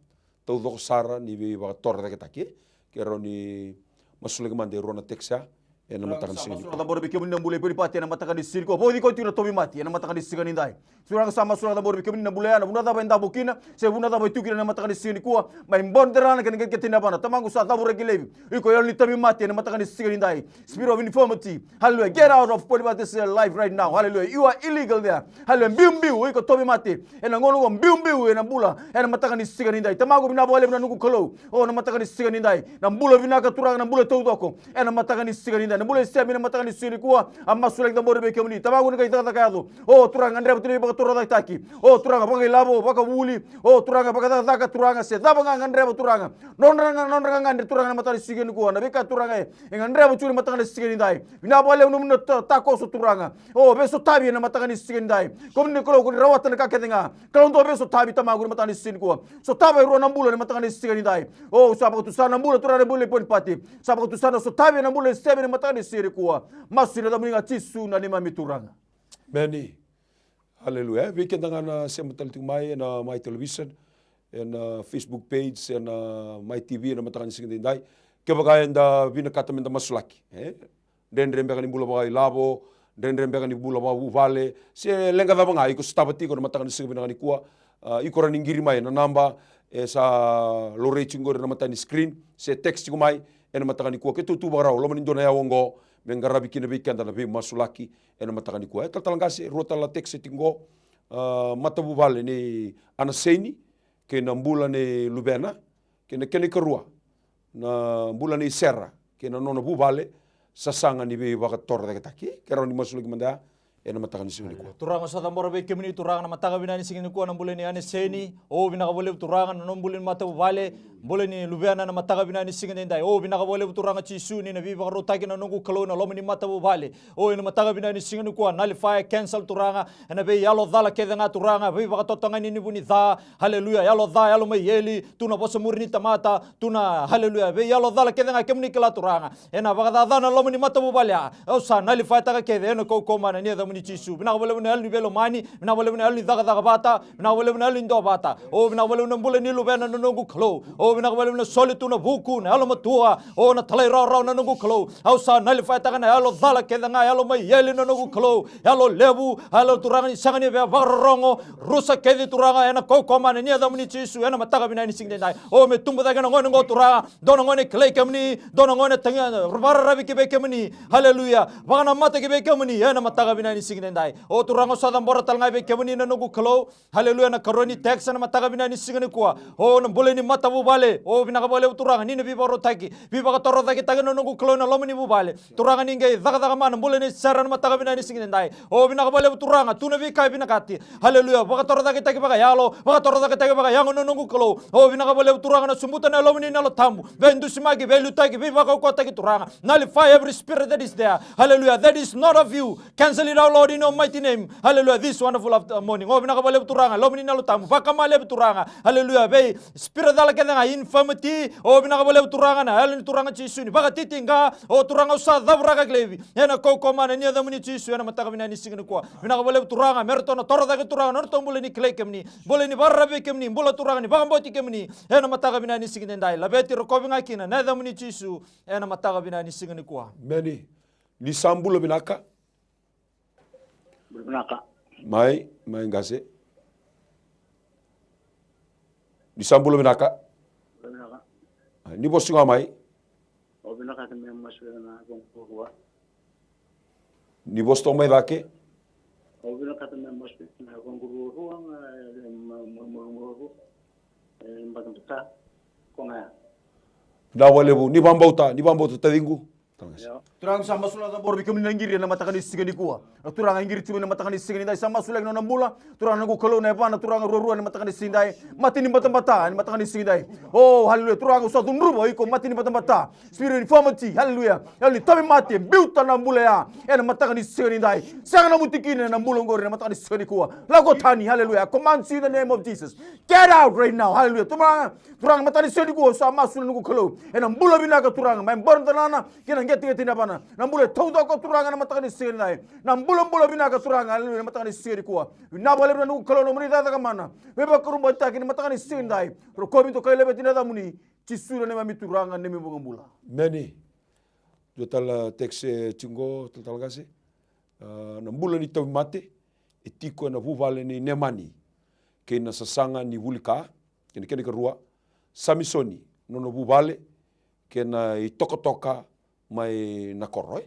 tau doko sara ni ve va torre da ketake ke roni masule mande rona teksa e na matakan sini Surang tambor bikin na bulay poni pate na matakan di sirko. Podi ko tiro tobi mati na matakan di sigani dai. Surang sama surang tambor bikin na bulay na bunada ba inda bukina se bunada ba tukina na matakan di sigani ko mai bonderana kan ketina bana tamangu sa tambor gilebi. Iko yoli tobi mati na matakan di sigani dai. Spirit of infirmity. Hallelujah. Get out of poni pate life right now. Hallelujah. You are illegal there. Hallelujah. Biu iko tobi mati. Ena ngono ko biu na bula ena matakan di sigani dai. Tamangu bina boleh na nuku kalo. Oh na matakan di sigani dai. Na bula bina ka turang na bula tau doko. Ena matakan di sigani dai. Na bula semi na matakan di sigani ko amma sulek tambor be kemuni. Tamangu ka ita takado. Oh turang andre betul ba turang taki. Oh turanga bagai labo baga wuli. Oh turanga baga taka turanga se daba ngandre ba turanga. Non ranga ngandre turanga mata di sigeni ko na beka turanga e ngandre ba churi mata di sigeni dai. Bina bole unu no tako so turanga. Oh beso tabi na mata di sigeni dai. Komni ko rawat na ka kedenga. Kalau to beso tabi tamagu mata di sigeni ko. So tabi ro nambulo na mata di sigeni dai. Oh sapa tu sana nambulo turanga bole pon pati. Sapa tu sana so tabi nambulo sebe na mata di sigeni ko. Masira da muninga tisu na lima mituranga. Many Hallelujah. Weekend na sa mataliting mai na my television and Facebook page and MaiTV na matakan sing dai. Kebagayan da binakatamen da masulaki. Den rembe kan bula bagai labo, den rembe kan bula bagai vale. Se lenga da bangai ko stabati ko matakan sing binakani kuwa. Iko ran ingiri mai na namba sa lore chingor na matani screen se text ko mai en matakani kuwa ke tutu barau lo manin dona ya wongo mengarabi kina weekend na be masulaki en matakani kuwa tal talangasi rota la text tingo matabu vale ni anaseni ke na mbula ni lubena ke na kene karua na mbula ni serra ke na nona bu vale sasanga ni be waka torre da taki ke ron ni masulaki manda en matakani sini kuwa Turanga sa tambora be kemini turanga na mataga binani singini kuwa na mbule ni aneseni o binaka bole turanga na mbule matabu vale mbule ni lubeana na mataga binani singini ndai o binaka bole turanga chisu ni na viva rotaki na nungu kalo na lomi ni matabu vale o ina mataga binani singini kuwa nullify cancel turanga na be yalo dala kedenga turanga be baka totanga ni buni dha haleluya yalo dha yalo mai yeli tuna bosa murini tamata tuna haleluya be yalo dala kedenga kemni kala turanga ena baka dha na lomi ni matabu vale o sa nullify taga kedena ko koma na ni da muni chisu binaka bole ni alni belo mani binaka bole ni alni daga daga bata binaka bole ni alni ndo bata o binaka bole ni mbule ni lubena na nungu kalo o binaka bole ni solitu na buku na alo matua o na talai rau na nungu kalo au sa nullify taga na alo dhala kedenga alo mai yeli na nungu kalo alo lebu alo turanga ni sangani be varongo rusa kedi turanga ena ko koma na ni da muni chisu ena mataga binani singde nai o me tumba daga na ngone ngo turanga dono ngone klei kemni dono ngone tanga rubara rabi ke be kemni haleluya bana mata ke be kemni ena mataga binani singde nai o turanga sadam bora tal ngai be kemni na nungu kalo haleluya na karoni text na mataga binani singani kuwa o na bole ni mata bu bale o binaka bole turanga ni bi boro taki bi baka toro taki taga na nungu kalo na lomni bu bale turanga ni ngai daga daga man bole ni saran mataga binani singde nai o binaka bole turanga tuna bi kai binakati haleluya baka toro taki taki baka yalo baka toro taki taki baka yango na nungu kalo o binaka bole turanga na sumbuta na lomni na lo tambu bendu simagi belu taki bi baka ko taki turanga nullify every spirit that is there hallelujah that is not of you cancel it out now, Lord, in your mighty name. Hallelujah. This wonderful morning. Oh, vinakabale turanga. Lomini na lutamu. Vakamale turanga. Hallelujah. Be spirit dala kedanga infirmity. Oh, vinakabale turanga na. Hallelujah turanga chisuni. Baka titinga. Oh, turanga usa davraga glevi. Ena koko mana ni adamuni chisu. Ena mataka vinani singani kwa. Vinakabale turanga. Mertona torada ke turanga. Norton bule ni klei kemni. Bule ni barrabe kemni. Bula turanga ni bagamboti kemni. Ena mataka vinani singani ndai. Labeti rokovinga kina. Na adamuni chisu. Ena mataka vinani singani kwa. Meni. Ni sambula binaka. Binaka. Mai ngase. Ni sambula binaka. Binaka. Ni bosinga mai. O binaka kami masuk na kung kuha. Ni bostong mai dake. O binaka kami masuk na kung kuha ang murmuru. Bagam kita kung ay. Dawalebu ni bambauta tadingu. Turang sama sulah na borbi kami nangiri na matakan isigani kuwa. Turang angiri tumi na matakan isigani dai sama sulah na nambula. Turang nagu kalau na epana turang rorua na matakan isigani dai. Mati ni mata ni matakan isigani dai. Oh hallelujah. Turang usah tunruba iko mati ni mata. Spirit infirmity hallelujah. Hallelujah. Tapi mati biuta nambula ya. Ena matakan isigani dai. Sangat namutikini na nambula ngori na matakan isigani kuwa. Lago tani hallelujah. Command you in the name of Jesus. Get out right now hallelujah. Turang matakan isigani kuwa sama sulah nagu kalau. Ena nambula binaka turang. Main borntanana kena ngeti na bana. Nambula tauda ko turanga na matakan isigani dai. Nambula binaka turanga hallelujah na matakan isigani kuwa. Nabale na nagu kalau nomuni dada kamana. Beba kurumba taki na matakan isigani dai. Rokobi to kaile betina da muni. Chisura ne mami turanga ne mi bungambula. Meni. Jotal tekse tingo total gase. Nambula ni tau mate. Etiko na vuvale ni nemani. Kena sasanga ni vulika. Kena kerua. Samisoni. Nono vuvale. Kena itoka mai nakoroi.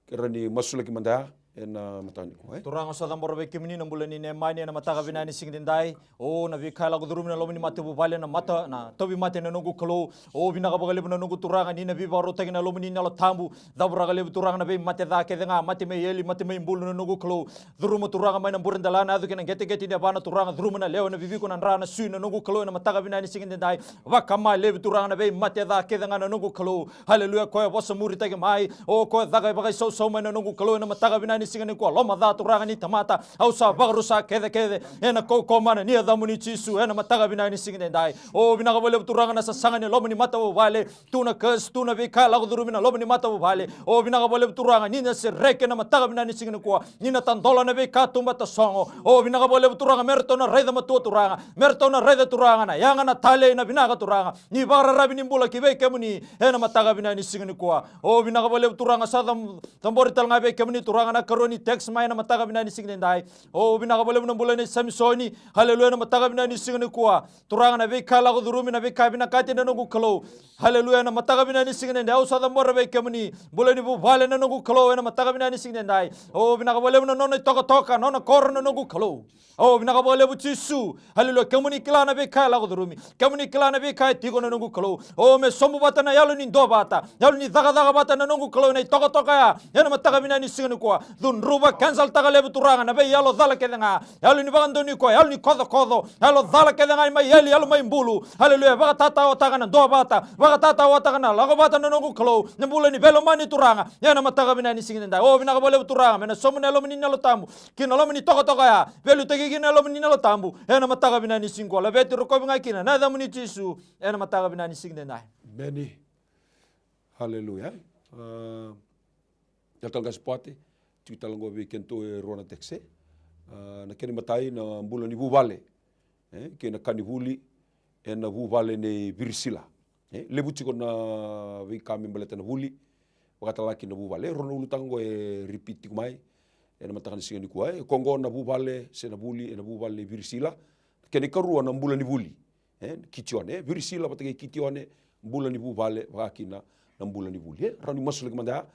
Kera ni masulaki mandaya. Ena matani ko Turang sa tambor be kimini na bulan ni nemani na mataga binani singdindai o na vikala ko durumi na lomini mate bubale na mata na tobi mate na nungu kalo o binaka bagale na nungu turanga ni na bibaro tagi na lomini na lo tambu dabra gale turanga na be mate da ke nga mate me yeli mate me imbulu na nungu kalo duruma turanga mai na burindala na aduke na gete na bana turanga duruma na leo na bibiko na rana su na nungu kalo na mataga binani singdindai wakama le turanga na be mate da ke nga na nungu kalo haleluya ko bosa muri tagi mai o ko daga bagai so mai na nungu kalo na mataga binani singani ko loma da turanga ni tamata au sa bagrusa kede ena ko mana ni adamu ni chisu ena mataga binani singine dai o binaka bole turanga na sasanga ni loma ni mata vale tuna kes tuna vika lagu durumina loma ni mata vale o binaka bole turanga ni na sereke na mataga binani singine ko ni na tandola na vika tumba ta songo o binaka bole turanga merto na reda matu turanga merto na reda turanga na yanga na tale na binaka turanga ni bara rabi ni mbula kibe kemuni ena mataga binani singine ko o binaka bole turanga sadam tambori talnga be kemuni turanga na karoni text mai na mataga binani singine dai o binaka bole na mbula ni samsoni haleluya na mataga binani singine ko turanga na vika lagu durumi na vika binaka te na nungu kalo haleluya na mataga binani singine dai o sadam bora be kemuni bole ni bu vale na nungu kalo na mataga binani singine dai o binaka bole na nona toka nona kor na nungu kalo o binaka bole bu chisu haleluya kemuni kila na vika lagu durumi kemuni kila na vika tigo na nungu kalo o me sombu bata na yalu ni do bata yalu ni daga bata na nungu kalo na toka ya na mataga binani singine ko dun ruba cancel taga lebu turanga na be yalo dala kedenga yalu ni bagando ni ko yalu ni kodo yalo dala kedenga mai yeli yalu mai mbulu haleluya baga tata o taga na do bata baga tata o taga na lago bata na nungu kalo na mbula ni belo mani turanga ya na mataga binani singine nda o binaka bole turanga mena somu na lo mini nalo tambu kina lo mini toka ya velu tegi kina lo mini nalo tambu ya na mataga binani singo la vetu ko binga kina na da muni chisu ya na mataga binani singine nda Beni. Haleluya. Jatal gaspate. Tuivaga be kento e rona tekse. Na keni matai na mbula ni vuvale. Kena kanivuli e na vuvale ne virsila. Lebu tiko na vikami mbaleta na vuli. Wakatalaki na vuvale. Rona ulutango e repeat tiko mai. E na matakan singa ni kuai. Kongo na vuvale se na vuli e na vuvale virsila. Keni karua na mbula ni vuli. Kitione. Virsila patake kitione. Mbula ni vuvale wakina na mbula ni vuli. Rani masulek manda.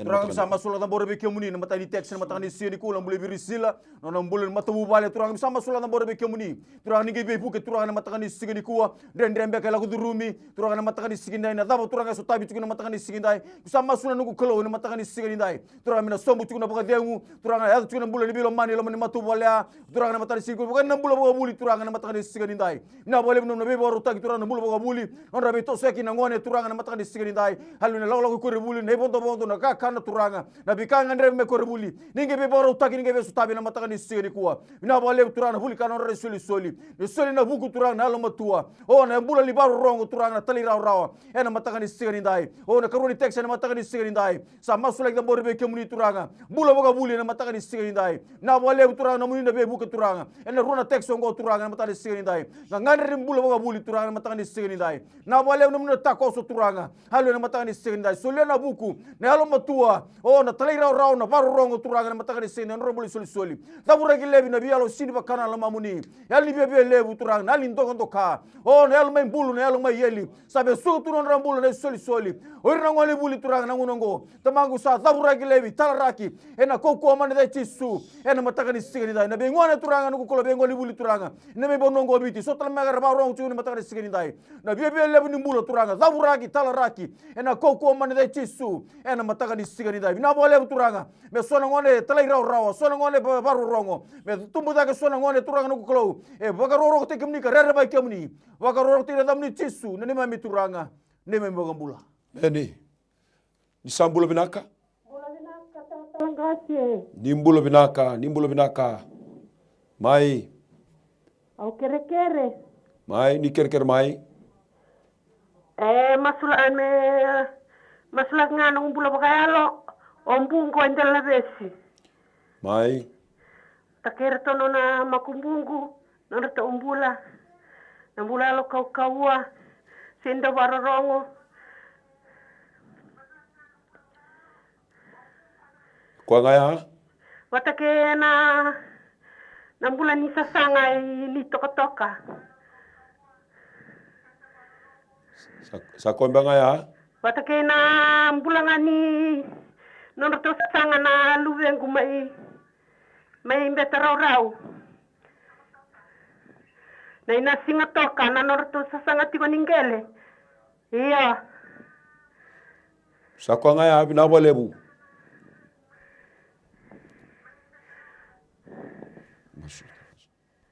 Turang sama sulah tambor be kemuni na mata di teks na mata ni sini kula mbule virisila na mbule mata bubale turang sama sulah tambor be kemuni turang ni gebe buke turang na mata ni sini kuwa den be kala kudurumi turang na mata ni sini na dabo turang so tabi tukuna mata ni sini dai sama sulah nuku kelo na mata ni sini dai turang mina sombu tukuna baka dengu turang ya tukuna mbule ni bilo mani lo mani matu bole turang na mata ni sini bukan na mbule baka buli turang na mata ni sini dai na bole no be boru tagi turang na mbule baka buli on rabe to seki na ngone turang na mata ni sini dai halu na lawo ko rebuli ne bondo na ka kana turanga na bikanga ndre me korebuli ninge be boro utaki ninge be sutabi na mataka ni sigani kuwa ina bale turanga huli kana ore soli na buku turanga na loma tua o na mbula libaru rongo turanga na tali rawa ena mataka ni sigani ndai o na karuni texa na mataka ni sigani ndai sa masula da borbe kemuni turanga bula boga buli na mataka ni sigani ndai na bale turanga na muni na be buku turanga ena runa texa ngo turanga na mataka ni sigani ndai ngandre mbula boga buli turanga na mataka ni sigani ndai na bale na muni takoso turanga halu na mataka ni sigani ndai soli na buku na halo matua o na tali rawa na baru rongo turanga na mataka ni sigani na buli soli tabura gilebi na bialo sini bakana la mamuni yali bebe lebu turanga na lindogo ndoka o na yalo mai bulu na yalo mai yeli sabe su turon rambulu na soli o ngole buli turanga na ngunongo tamangu sa tabura gilebi talaraki ena koko amane da chisu ena mataka ni sigani dai na be ngone turanga nuko kolo be ngoli buli turanga na me bonongo biti so tala megara ba rongo chuni mataka ni sigani dai na bebe lebu ni bulu turanga taburaki talaraki ena koko amane da chisu ena mataka ni sigani dai na bo lebu turanga me sona ngone tala rawa sona ngone baru rongo me tumbu da ke sona ngone turanga nuko kolo e bagaroro te kemni ka rere ba kemni bagaroro te damni chisu na me turanga ne me bogambula Eni. Ni sambulo binaka? Tangasie. Nimbulo binaka. Mai. Au kere. Mai, ni kere mai. Masula ngana umbula bakayalo. Ombungu endela besi. Mai. Takere tono na makumbungu. Nonata umbula. Nambula lo kaua. Senda bararongo. Kwa ngaya? Watake na mbula ni sasanga ili toka. Sa komba ngaya? Watake na mbula ngani nono sasanga na luvengu mai mbeta rau. Na ina singa toka na nono sasanga tiko ningele. Iya. Sa kwa ngaya binabo lebu?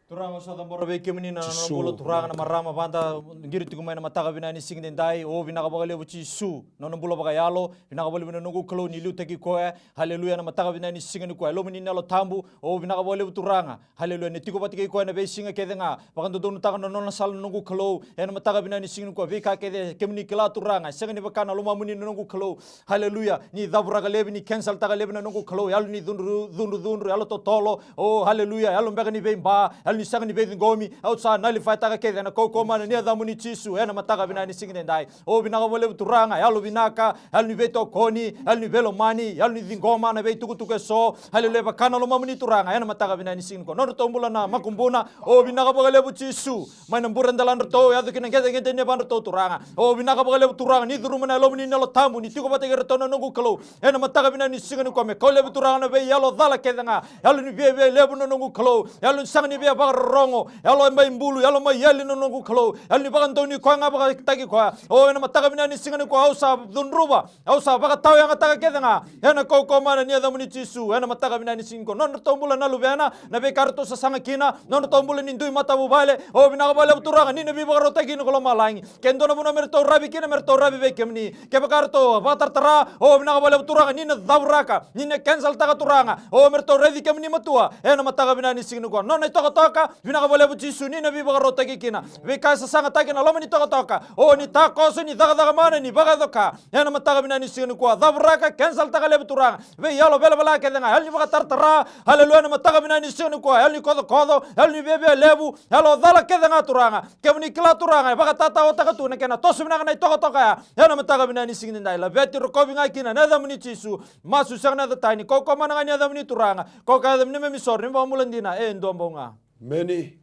Turanga sa tambora be kemini na bolo turanga na marama banda ngiri tiku mai na mataka bina ni singden dai o bina ka bagale buci su na bulo baga yalo bina ka bole bina nungu klo ni liu teki koe haleluya na mataka bina ni singen koe lo mini nalo tambu o bina ka bole turanga haleluya ni tiku patike koe na be singa kedenga bakan donu taka na nona sal nungu klo e na mataka bina ni singen koe be ka kede kemini kila turanga senga ni bakana lo mamuni nungu klo haleluya ni dabura ka lebi ni cancel taka lebi na nungu klo yalo ni dunru yalo totolo o haleluya yalo mbeka ni bemba ni sanga ni bedin gomi outside nali faita ka kede na koko mana ni adamu ni chisu ena mataka bina ni singin dai o bina ka bole turanga yalo binaka yalo ni beto koni yalo ni belo mani yalo ni dingoma na betu kutuke so haleluya bakana lo mamuni turanga ena mataka bina ni singin ko no tombula na makumbuna o bina ka bole chisu mai na buran dalan to ya kina kede ne ban to turanga o bina ka bole turanga ni duru mana lo ni lo tambu ni tiko pateke to no ngu klo ena mataka bina ni singin ko me ko le turanga na be yalo dala kede nga yalo ni be lebu no ngu klo yalo sanga ni be rongo yalo mai mbulu yalo mai yeli no nungu klo yalo ni bagan toni ko nga baga taki ko o na mataka bina ni singani ko hausa dunruba hausa baga taw yang taka kedenga yana ko mana ni adamu ni chisu yana mataka bina ni singo non tombula na lubena na be karto sa sanga kina non tombula ni ndui mata bubale o bina bale turanga ni nabi baga rotaki no ko malangi kendo na buna merto rabi kina merto rabi be kemni ke bakarto batar tara o bina bale turanga ni na dabraka ni na cancel taka turanga o merto ready kemni matua yana mataka bina ni singni ko non toka bina ka bole bucisu ni nabi baga rota kikina we ka sanga taki na lomi ni toka o ni takoso ni daga mana ni baga doka yana mataga bina ni sini kwa dabraka cancel taka le turanga we yalo bela bela ke denga hal ni baga tartara haleluya na mataga bina ni sini kwa hal ni kodo hal ni bebe lebu halo dala ke denga turanga ke ni kila turanga baga tata o taka tu na kena tosu bina na toka yana mataga bina ni sini ndai la beti rokobi ngakina na damu ni chisu masu sanga na tani ko mana ngani damu ni turanga ko ka damu ni memisor ni ba mulandina ndombonga Many.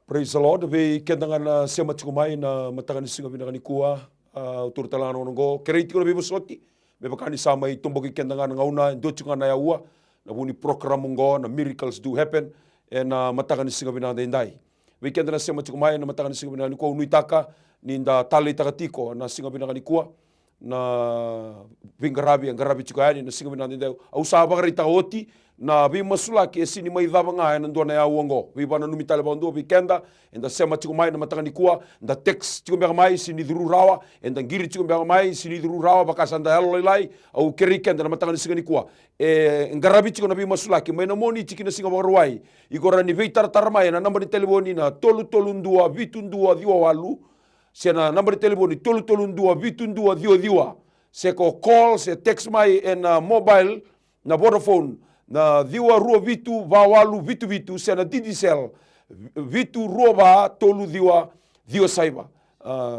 Praise the Lord. We kendanga sema tikumai na matangani singa binakani kuwa uturtalana onongo. Kereiti ko bibo soti. Me bakani sama I tumboki kendanga ngauna ndochunga na yaua. Na buni program ngo na miracles do happen. Na matangani singa binakani ndai. We kendanga sema tikumai na matangani singa binakani kuwa unuitaka ni nda Taletawa tiko na singa binakani kuwa. na vingarabi ang garabi chikani na singa binang dindai au saba karita oti na vi masulaki e sini mai dava nga na ndona ya uongo vi bana numi taleba ndo vi kenda enda sema chiku mai na matangani kuwa nda text chiku mbega mai sini dhuru rawa enda ngiri chiku mbega mai sini dhuru rawa bakasa nda halo lai au keri kenda na matangani singa ni kuwa ngarabi chiku na vi masulaki mai na moni chiki na singa baruai igora ni vi tar mai na namba ni telefoni na tolu ndua vitu ndua diwa walu se na namba ni telefoni tolu ndua vitu ndua diwa se ko call se text mai na mobile na Vodafone na diwa rua vitu vawalu vitu se na digicel vitu rua ba tolu diwa saiba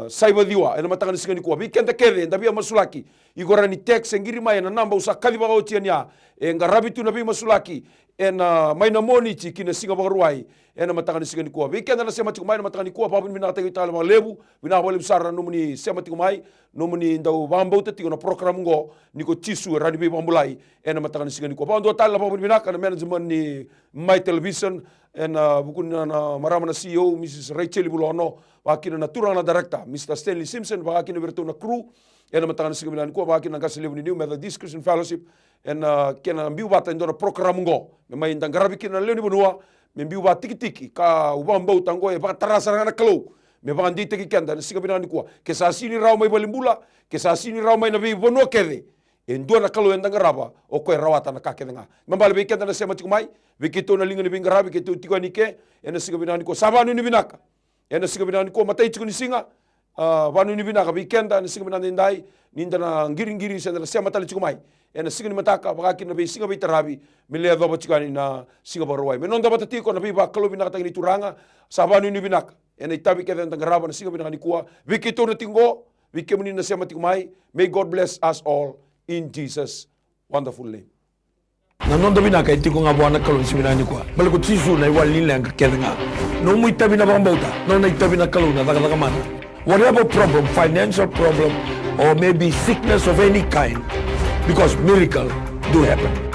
saiba diwa ena matanga nisingani kuwa vikenda kede ndabia masulaki igora ni text ngiri mai na namba usa kali ba otiania ngarabi tu nabi masulaki ena mai na moni chi kina singa baruai ena matanga nisingani kuwa vikenda na sema tiku mai na matanga ni kuwa papu mina tagi tala lebu mina bole besar no muni sema tiku mai no muni ndau bambau te tiku na program ngo niko tisu rani bi bambulai ena matanga nisingani kuwa pa ndo tala papu mina kana management ni MaiTV ena bukun na marama na CEO Mrs. Rachel Bulono wakina na turang na director Mr. Stanley Simpson wakina berto na crew ena matanga nisingani kuwa wakina ngasi lebu ni New Methodist Christian Fellowship ena kena mbiu bata ndo na program ngo mai ndang garabi kina leo ni bunua membiu ba tiki ka ubambau tango e ba tarasa na kalo me ba ndi tiki kenda singa binani kuwa ke sa sini raw mai balimbula ke sa sini raw mai na bi bono kede endo na kalo endang garaba o ko rawata na ka kedenga mambale be kenda na sema tikumai be kito na linga ni bingarabi ke tu tikani ke ena singa binani ko sabanu ni binaka ena singa binani ko matai tikuni singa vanu ni binaka be kenda na singa binani ndai ninda na ngiri senda na sema tali tikumai ena singa ni mataka baka na be singa be tarabi mile ado batikani na singa baruai menonda batati ko na be ba kalo binaka tangini turanga sabanu ni binaka ena itabi ke tentang garaba na singa binaka ni kuwa vikito na tingo vikemuni na sema tikumai. May God bless us all in Jesus wonderful name. Na nonda binaka itiko nga buwana kalo simina ni kwa bale ko tisu na iwa linle nga kedenga no mu itabi na bambauta no na itabi na kalo na daga mana whatever problem, financial problem or maybe sickness of any kind, because miracle do happen.